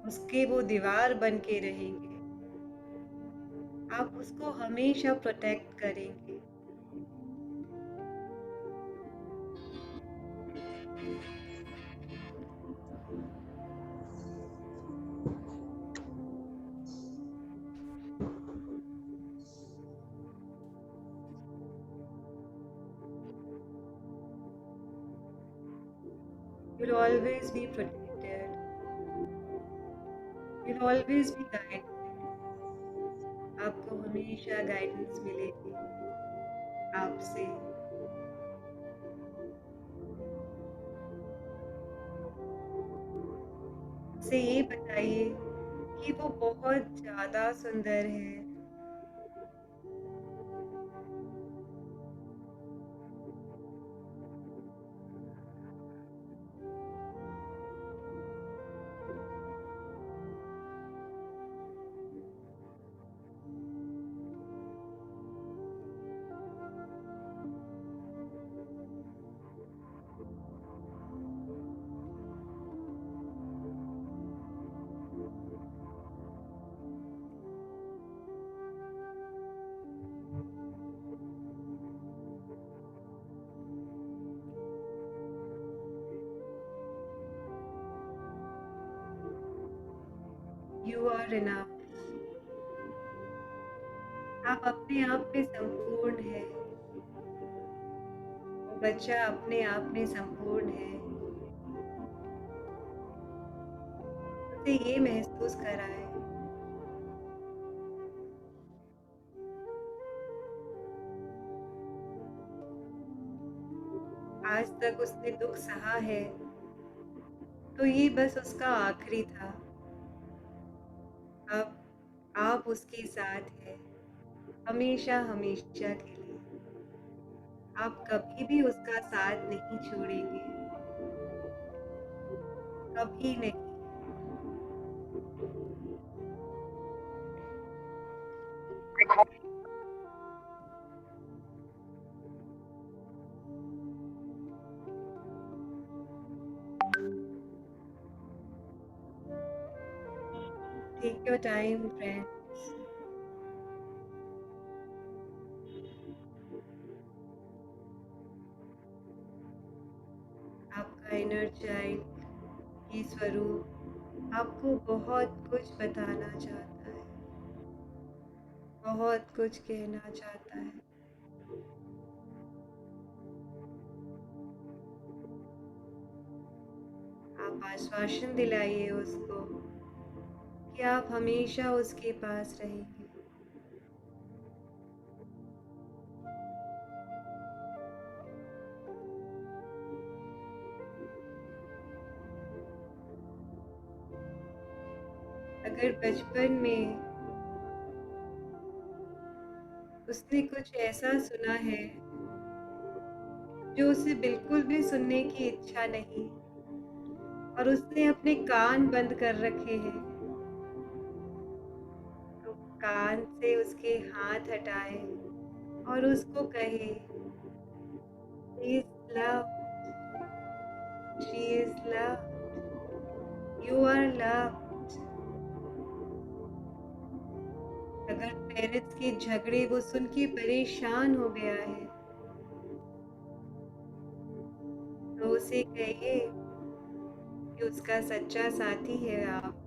उसके वो दीवार बन के रहेंगे। आप उसको हमेशा प्रोटेक्ट करेंगे। You'll always be protected. You'll always be guided. आपको हमेशा गाइडेंस मिलेगी आपसे। उसे ये बताइए कि वो बहुत ज़्यादा सुंदर है। You are enough. आप अपने आप में संपूर्ण है। वो बच्चा अपने आप में संपूर्ण है। उसे ये महसूस कराए आज तक उसने दुख सहा है तो ये बस उसका आखिरी था। अब आप उसके साथ हैं हमेशा हमेशा के लिए। आप कभी भी उसका साथ नहीं छोड़ेंगे। कभी नहीं। Take your time friends. आपका इनर चाइल्ड ये स्वरूप आपको बहुत कुछ बताना चाहता है। बहुत कुछ कहना चाहता है। आप आश्वासन दिलाइए उसको कि आप हमेशा उसके पास रहेंगे। अगर बचपन में उसने कुछ ऐसा सुना है जो उसे बिल्कुल भी सुनने की इच्छा नहीं और उसने अपने कान बंद कर रखे हैं, तो कान से उसके हाथ हटाए और उसको कहे, please loved. She is loved. You are loved. अगर पेरेंट्स के झगड़े वो सुन के परेशान हो गया है तो उसे कहिए कि उसका सच्चा साथी है आप।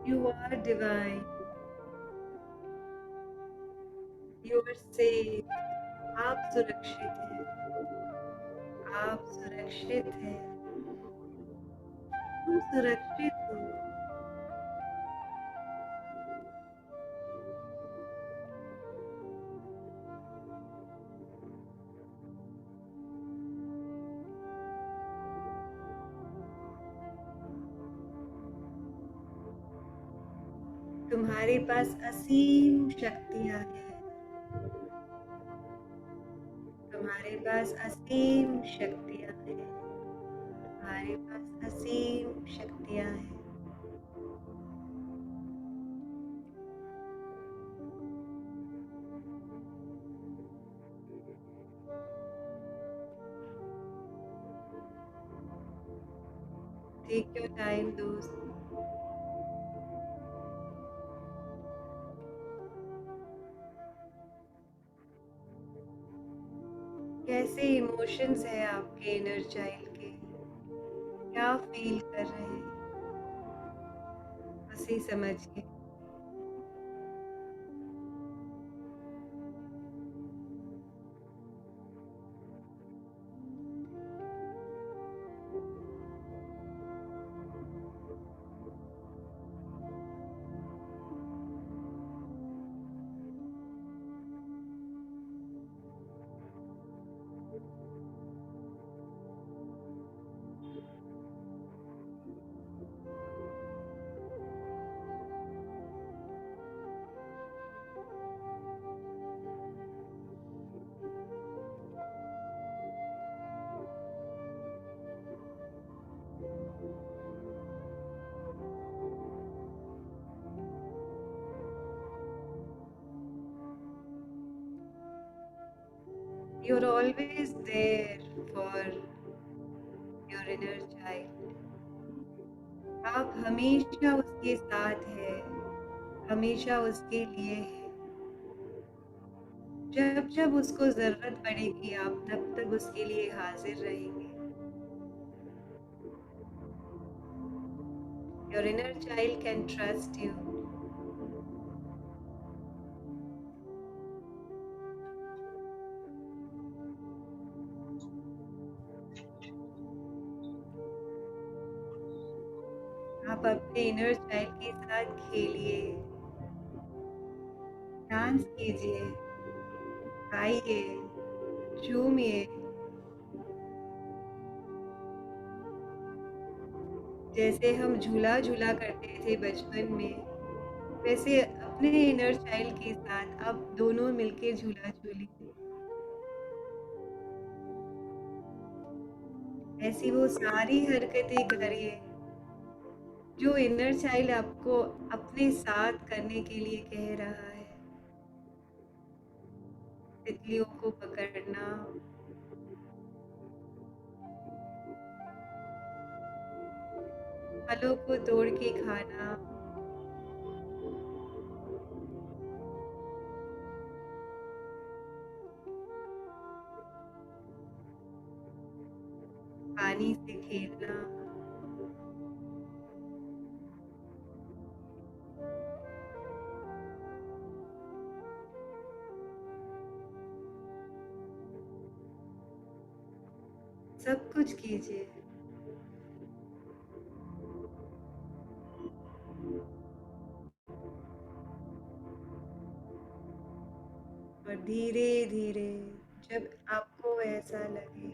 You are divine. You are safe. आप सुरक्षित हैं। आप सुरक्षित हैं। तुम सुरक्षित हो। तुम्हारे पास असीम शक्तियाँ हैं। तुम्हारे पास असीम शक्तियाँ हैं। तुम्हारे पास असीम शक्तियाँ हैं। टेक योर टाइम दोस्त। कैसे इमोशंस है आपके इनर चाइल्ड के? क्या फील कर रहे हैं? उसे समझिए। You're always there for your inner child. आप हमेशा उसके साथ हैं, हमेशा उसके लिए हैं। जब जब उसको जरूरत पड़ेगी आप तब तक उसके लिए हाजिर रहेंगे। Your inner child can trust you. आप अपने इनर चाइल्ड के साथ खेलिए, डांस कीजिए, गाइए, झूमिए। जैसे हम झूला झूला करते थे बचपन में, वैसे अपने इनर चाइल्ड के साथ आप दोनों मिलके झूला झूलिए। ऐसी वो सारी हरकतें करिए जो इनर चाइल्ड आपको अपने साथ करने के लिए कह रहा है। तितलियों को पकड़ना, फलों को तोड़ के खाना, पानी से खेलना, सब कुछ कीजिए। और धीरे धीरे जब आपको ऐसा लगे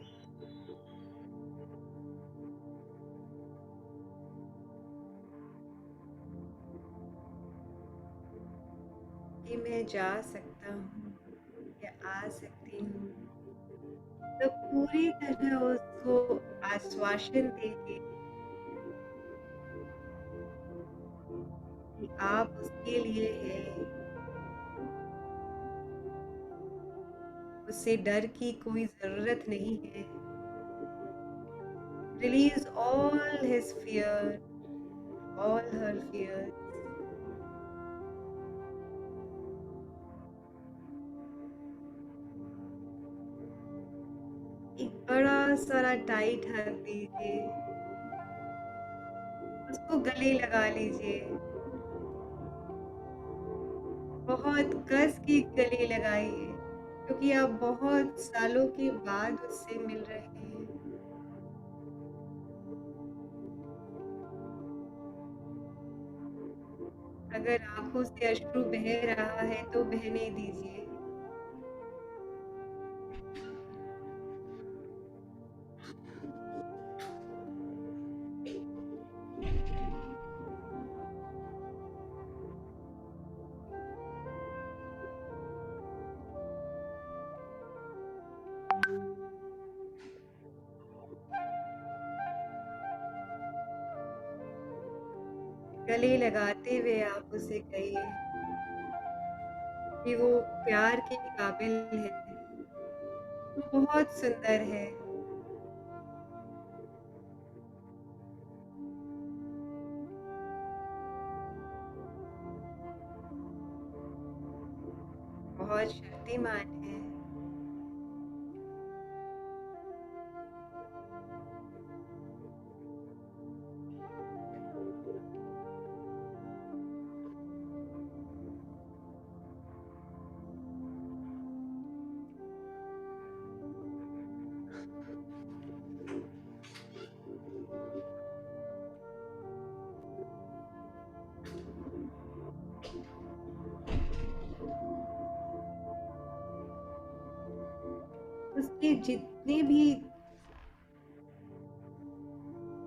कि मैं जा सकता हूँ या आ सकती हूँ, तो पूरी तरह उसको आश्वासन देके कि आप उसके लिए हैं, उससे डर की कोई ज़रूरत नहीं है। Release all his fear, all her fears. एक बड़ा सारा टाइट हग दीजिए, उसको गले लगा लीजिए, बहुत कस के गले लगाइए, क्योंकि आप बहुत सालों के बाद उससे मिल रहे हैं। अगर आंखों से अश्रु बह रहा है तो बहने दीजिए। गले लगाते हुए आप उसे कहिए कि वो प्यार के काबिल है, वो बहुत सुंदर है, बहुत शक्तिमान है। उसकी जितनी भी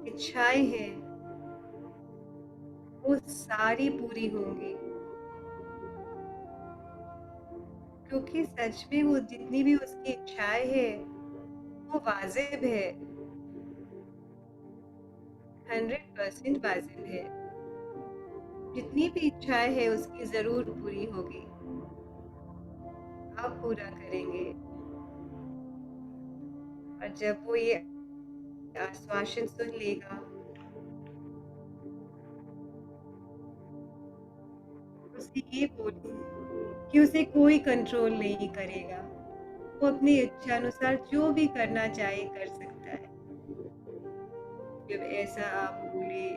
इच्छाएं हैं वो सारी पूरी होंगी, क्योंकि सच में वो जितनी भी उसकी इच्छाएं हैं वो वाजिब है, 100% वाजिब है। जितनी भी इच्छाएं हैं उसकी जरूर पूरी होगी, आप पूरा करेंगे। और जब वो ये आश्वासन सुन लेगा, उसे ये बोलिए कि उसे कोई कंट्रोल नहीं करेगा, वो अपनी इच्छा अनुसार जो भी करना चाहे कर सकता है। जब ऐसा आप बोले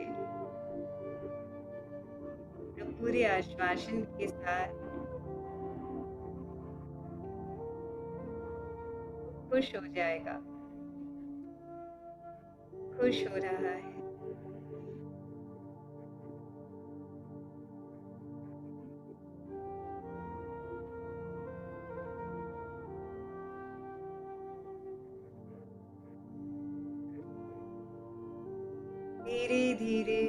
तो पूरे आश्वासन के साथ खुश हो जाएगा, खुश हो रहा है। धीरे धीरे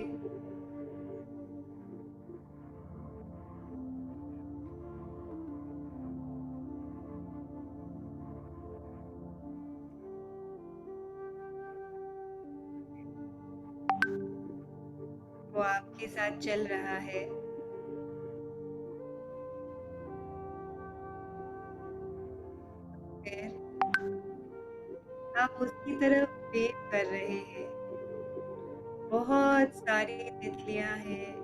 वो आपके साथ चल रहा है, फिर आप उसकी तरफ वेट कर रहे हैं। बहुत सारी तितलियां हैं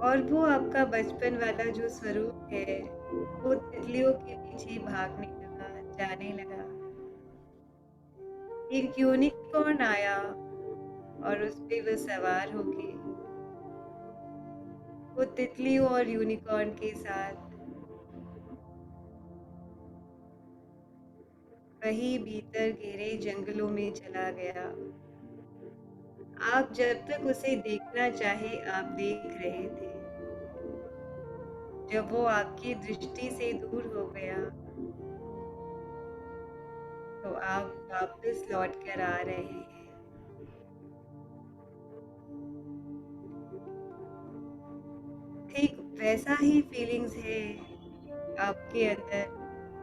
और वो आपका बचपन वाला जो स्वरूप है वो तितलियों के पीछे भागने लगा, जाने लगा। एक यूनिकॉर्न आया और उस पे वो सवार होके वो तितलियों और यूनिकॉर्न के साथ वही भीतर गहरे जंगलों में चला गया। आप जब तक उसे देखना चाहे आप देख रहे थे। जब वो आपकी दृष्टि से दूर हो गया तो आप वापस लौट कर आ रहे हैं। ठीक वैसा ही फीलिंग्स है आपके अंदर,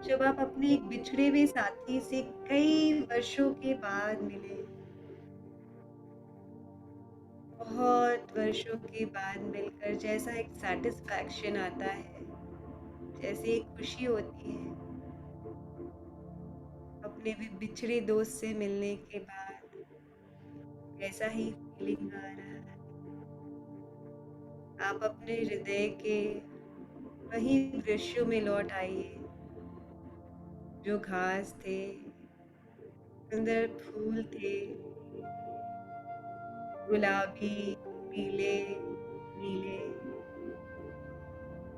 जब आप अपने एक बिछड़े हुए साथी से कई वर्षों के बाद मिले, बहुत वर्षों के बाद मिलकर जैसा एक सैटिस्फैक्शन आता है, जैसे एक खुशी होती है अपने भी बिछड़े दोस्त से मिलने के बाद, ऐसा ही फीलिंग आ रहा है। आप अपने हृदय के वही दृश्यों में लौट आइए, जो घास थे, सुंदर फूल थे, गुलाबी, पीले, नीले,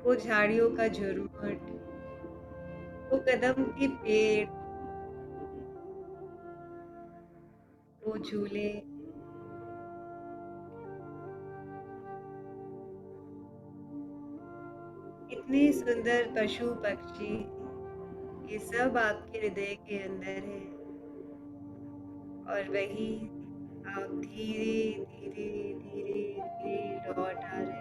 वो झाड़ियों का झुरमुट, वो कदम के पेड़, वो झूले, इतने सुंदर पशु पक्षी, ये सब आपके हृदय के अंदर है। और वही आप धीरे धीरे धीरे धीरे लौट आ रहे हैं।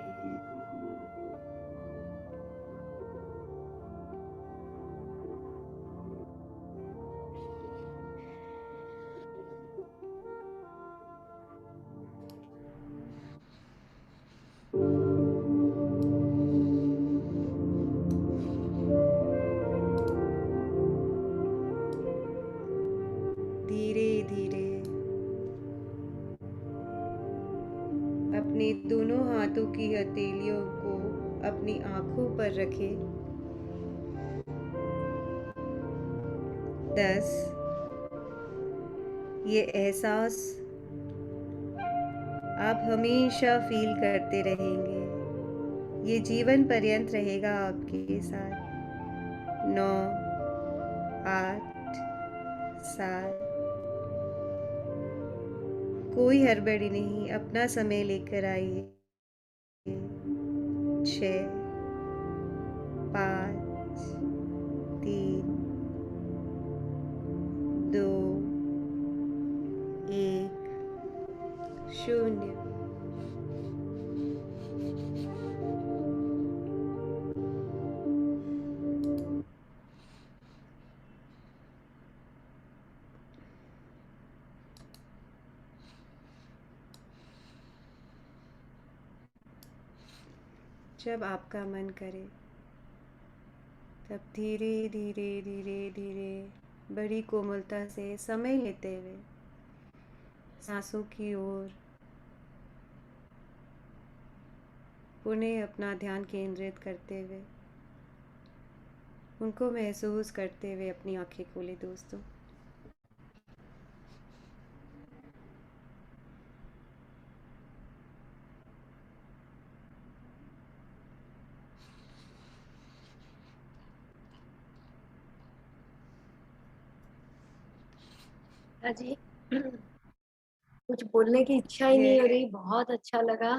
धीरे धीरे अपने दोनों हाथों की हथेलियों को अपनी आंखों पर रखें। 10, ये एहसास आप हमेशा फील करते रहेंगे, ये जीवन पर्यंत रहेगा आपके साथ। 9, 8, 7, कोई हड़बड़ी नहीं, अपना समय लेकर आइए। 6, 5, 3, 2, 1, 0। जब आपका मन करे तब धीरे धीरे धीरे धीरे बड़ी कोमलता से समय लेते हुए सांसों की ओर पुनः अपना ध्यान केंद्रित करते हुए उनको महसूस करते हुए अपनी आंखें खोले दोस्तों। जी। कुछ बोलने की इच्छा ही नहीं हो ये रही। बहुत अच्छा लगा,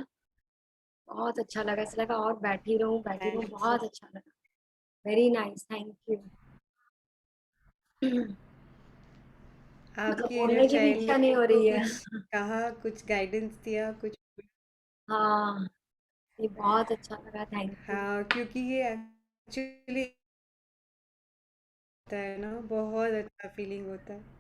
ऐसा लगा और बैठी रहूं, थैंक यू। बहुत अच्छा लगा। Very nice, thank you. मतलब आपकी इनर बोलने की भी चाइल्ड ने इच्छा नहीं हो आपको रही है। कुछ कहा, कुछ गाइडेंस दिया, कुछ? हाँ, ये बहुत अच्छा लगा, थैंक यू। हाँ, क्योंकि ये एक्चुअली होता है ना, बहुत अच्छा फीलिंग होता है।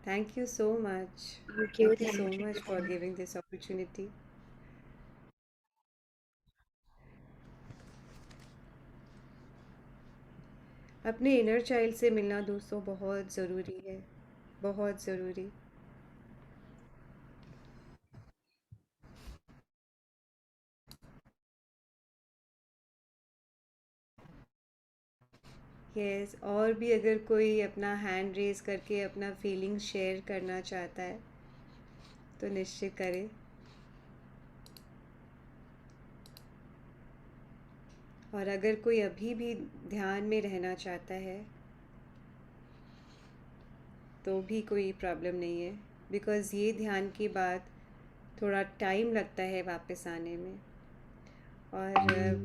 Thank you so much. Thank you, Thank you so thank you, much for thank giving this opportunity. अपने इनर चाइल्ड से मिलना दोस्तों बहुत ज़रूरी है, बहुत ज़रूरी। यस, और भी अगर कोई अपना हैंड रेज़ करके अपना फीलिंग्स शेयर करना चाहता है तो निश्चित करें। और अगर कोई अभी भी ध्यान में रहना चाहता है तो भी कोई प्रॉब्लम नहीं है, बिकॉज़ ये ध्यान के बाद थोड़ा टाइम लगता है वापस आने में। और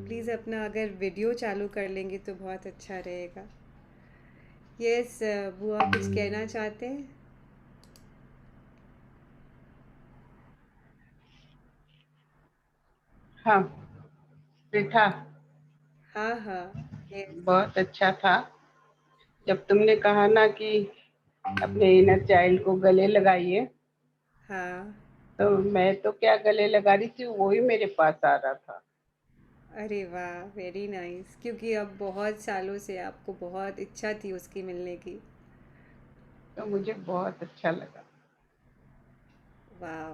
प्लीज़ अपना अगर वीडियो चालू कर लेंगे तो बहुत अच्छा रहेगा। यस, बुआ कुछ कहना चाहते हैं? हाँ, प्रीथा, हाँ हाँ। यस। बहुत अच्छा था। जब तुमने कहा ना कि अपने इनर चाइल्ड को गले लगाइए, हाँ। तो मैं तो क्या गले लगा रही थी, वो ही मेरे पास आ रहा था। अरे वाह, वेरी नाइस। क्योंकि अब बहुत सालों से आपको बहुत इच्छा थी उसकी मिलने की। तो मुझे बहुत अच्छा लगा। वाह।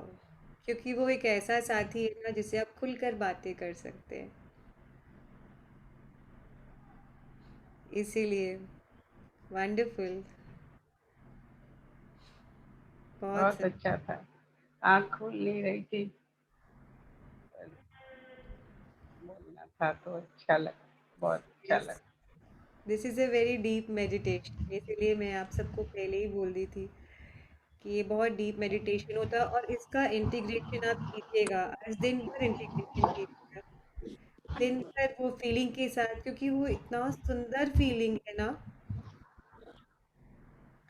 क्योंकि वो एक ऐसा साथी है ना जिससे आप खुलकर बातें कर सकते हैं, इसीलिए। वंडरफुल। बहुत बहुत सही। अच्छा था। आँख खुल नहीं रही थी, पर बोलना था तो अच्छा लगा, बहुत अच्छा यस। लगा। This is a very deep meditation, इसीलिए मैं आप सबको पहले ही बोल दी थी कि ये बहुत डीप मेडिटेशन होता है, और इसका इंटीग्रेशन आप कीजिएगा। आज दिन भर इंटीग्रेशन कीजिएगा, दिन भर वो फीलिंग के साथ, क्योंकि वो इतना सुंदर फीलिंग है ना।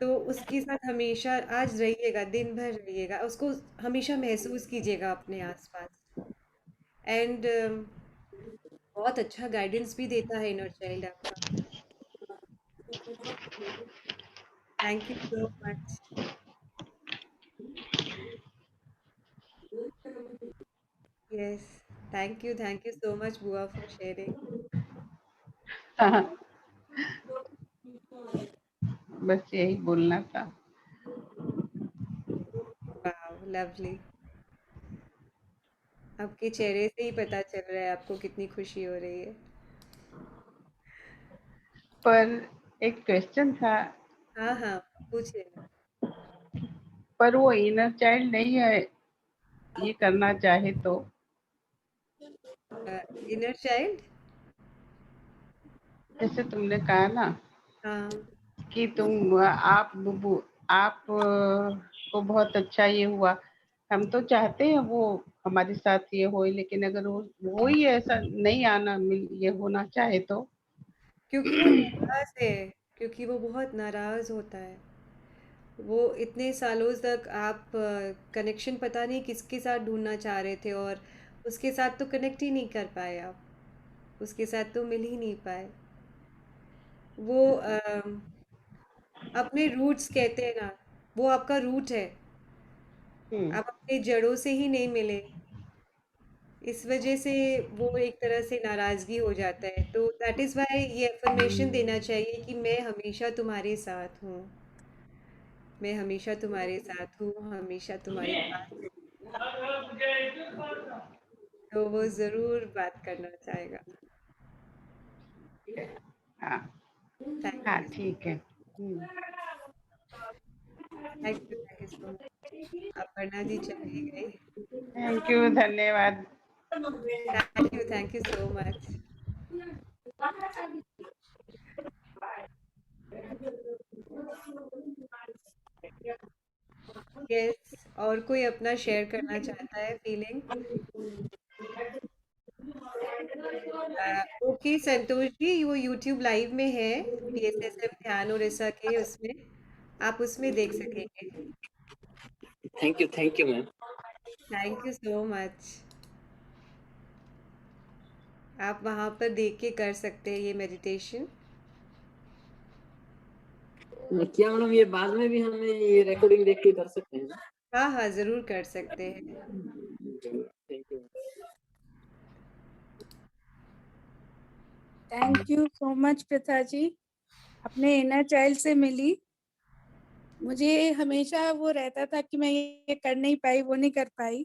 तो उसके साथ हमेशा आज रहिएगा, दिन भर रहिएगा, उसको हमेशा महसूस कीजिएगा अपने आसपास। एंड बहुत अच्छा गाइडेंस भी देता है इनर चाइल्ड आपका। Thank you so much. Yes. Thank you so much बुआ फॉर शेयरिंग। हाँ, बस यही बोलना था। वाह, लवली। आपके चेहरे से ही पता चल रहा है आपको कितनी खुशी हो रही है। पर एक क्वेश्चन था, हाँ हाँ, पूछिए ना। पर वो इनर चाइल्ड नहीं है, ये करना चाहे तो? Inner child. जैसे तुमने कहा ना हाँ। कि आप को बहुत अच्छा ये हुआ। हम तो चाहते हैं वो हमारे साथ ये हो, लेकिन अगर वो ही ऐसा नहीं आना मिल ये होना चाहे तो? क्योंकि वो नाराज है, क्योंकि वो बहुत नाराज होता है। वो इतने सालों तक आप कनेक्शन पता नहीं किसके साथ ढूंढना चाह रहे थे, और उसके साथ तो कनेक्ट ही नहीं कर पाए आप, उसके साथ तो मिल ही नहीं पाए। वो अपने रूट्स कहते हैं ना, वो आपका रूट है। हम्म। आप अपनी जड़ों से ही नहीं मिले, इस वजह से वो एक तरह से नाराजगी हो जाता है। तो दैट इज़ वाई ये अफर्मेशन देना चाहिए कि मैं हमेशा तुम्हारे साथ हूँ, मैं हमेशा तुम्हारे साथ हूँ, हमेशा तुम्हारे पास हूँ। तो वो ज़रूर बात करना चाहेगा। हाँ। थैंक हाँ, यू। ठीक है। Thank you so much. Aparna ji चली गई। थैंक यू, धन्यवाद। Thank you so much. Yes, और कोई अपना शेयर करना चाहता है फीलिंग? ओके संतोष जी, वो यूट्यूब लाइव में है, पीएसएसएम ध्यान और ऐसा के उसमें, आप उसमें देख सकेंगे। Thank you ma'am. Thank you so much. आप वहाँ पर देख के कर सकते हैं ये मेडिटेशन। क्या मैडम ये बाद में भी हमें ये रिकॉर्डिंग देख के कर सकते हैं ना? हाँ हाँ, ज़रूर कर सकते हैं। Thank you. Thank you so much प्रथा जी, अपने इनर चाइल्ड से मिली। मुझे हमेशा वो रहता था कि मैं ये कर नहीं पाई, वो नहीं कर पाई।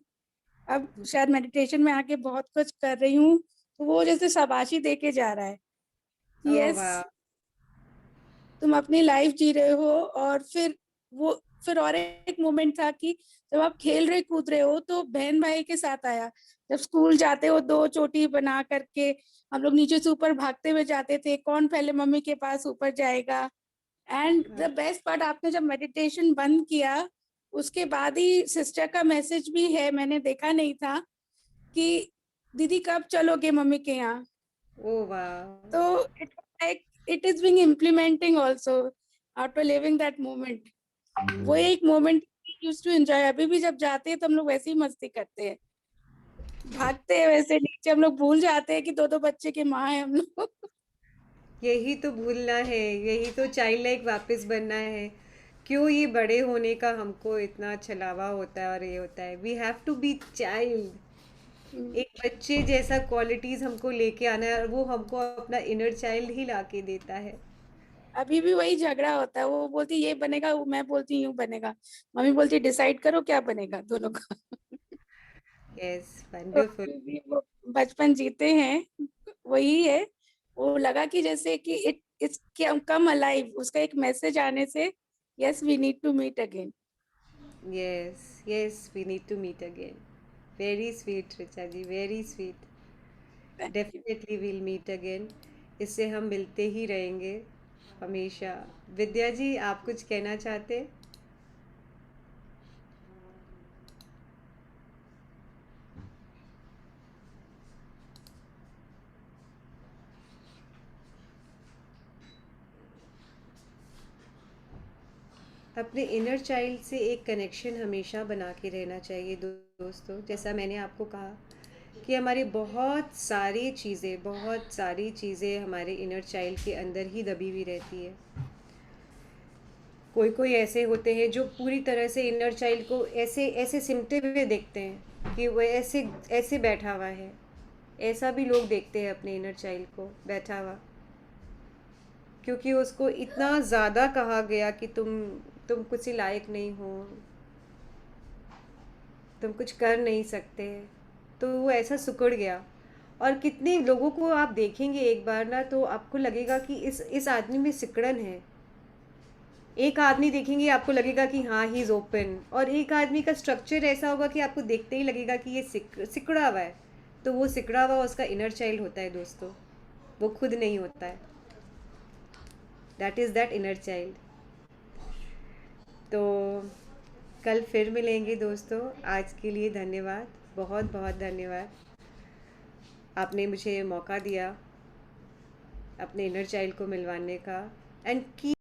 अब शायद मेडिटेशन में आके बहुत कुछ कर रही हूँ, तो वो जैसे शाबाशी दे के जा रहा है कि ओह यस, वाह। तुम अपनी लाइफ जी रहे हो। और फिर और एक मोमेंट था कि जब आप खेल रहे कूद रहे हो तो बहन भाई के साथ आया। जब स्कूल जाते हो, दो चोटी बना करके हम लोग नीचे से ऊपर भागते हुए जाते थे, कौन पहले मम्मी के पास ऊपर जाएगा। एंड द बेस्ट पार्ट, आपने जब मेडिटेशन बंद किया उसके बाद ही सिस्टर का मैसेज भी है, मैंने देखा नहीं था, कि दीदी कब चलोगे मम्मी के यहाँ। ओह वाह। तो it like it is being implementing also after living that moment. वो एक मोमेंट यूज्ड टू एंजॉय, अभी भी जब जाते हैं तो हम लोग वैसे ही मस्ती करते हैं। भागते हैं वैसे नीचे, हम लोग भूल जाते हैं कि दो दो बच्चे की माँ है हम लोग। यही तो भूलना है, यही तो चाइल्ड लाइक वापस बनना है। क्यों ये बड़े होने का हमको इतना छलावा होता है और ये होता है, we have to be child. एक बच्चे जैसा क्वालिटीज हमको लेके आना है और वो हमको अपना इनर चाइल्ड ही लाके देता है। अभी भी वही झगड़ा होता है, वो बोलती ये बनेगा, मैं बोलती यूं बनेगा, मम्मी बोलती डिसाइड करो क्या बनेगा दोनों का। यस, तो वंडरफुल। अभी भी वो बचपन जीते हैं, वही है। वो लगा कि जैसे कि इट्स कम अलाइव, उसका एक मैसेज आने से, yes we need to meet again. Yes, yes, we need to meet again. Very sweet Richa ji, very sweet. Thank you. Definitely will meet again. इससे हम मिलते ही रहेंगे हमेशा। विद्या जी, आप कुछ कहना चाहते? अपने इनर चाइल्ड से एक कनेक्शन हमेशा बना के रहना चाहिए दोस्तों। जैसा मैंने आपको कहा कि हमारी बहुत सारी चीज़ें हमारे इनर चाइल्ड के अंदर ही दबी हुई रहती है। कोई कोई ऐसे होते हैं जो पूरी तरह से इनर चाइल्ड को ऐसे ऐसे सिमटे हुए देखते हैं कि वो ऐसे ऐसे बैठा हुआ है। ऐसा भी लोग देखते हैं अपने इनर चाइल्ड को बैठा हुआ, क्योंकि उसको इतना ज़्यादा कहा गया कि तुम कुछ लायक नहीं हो, तुम कुछ कर नहीं सकते, तो वो ऐसा सिकुड़ गया। और कितने लोगों को आप देखेंगे एक बार ना, तो आपको लगेगा कि इस आदमी में सिकड़न है। एक आदमी देखेंगे आपको लगेगा कि हाँ ही इज़ ओपन, और एक आदमी का स्ट्रक्चर ऐसा होगा कि आपको देखते ही लगेगा कि ये सिकड़ा हुआ है। तो वो सिकड़ा हुआ उसका इनर चाइल्ड होता है दोस्तों, वो खुद नहीं होता है। That is that inner child. तो कल फिर मिलेंगे दोस्तों। आज के लिए धन्यवाद, बहुत बहुत धन्यवाद। आपने मुझे मौका दिया अपने इनर चाइल्ड को मिलवाने का। एंड की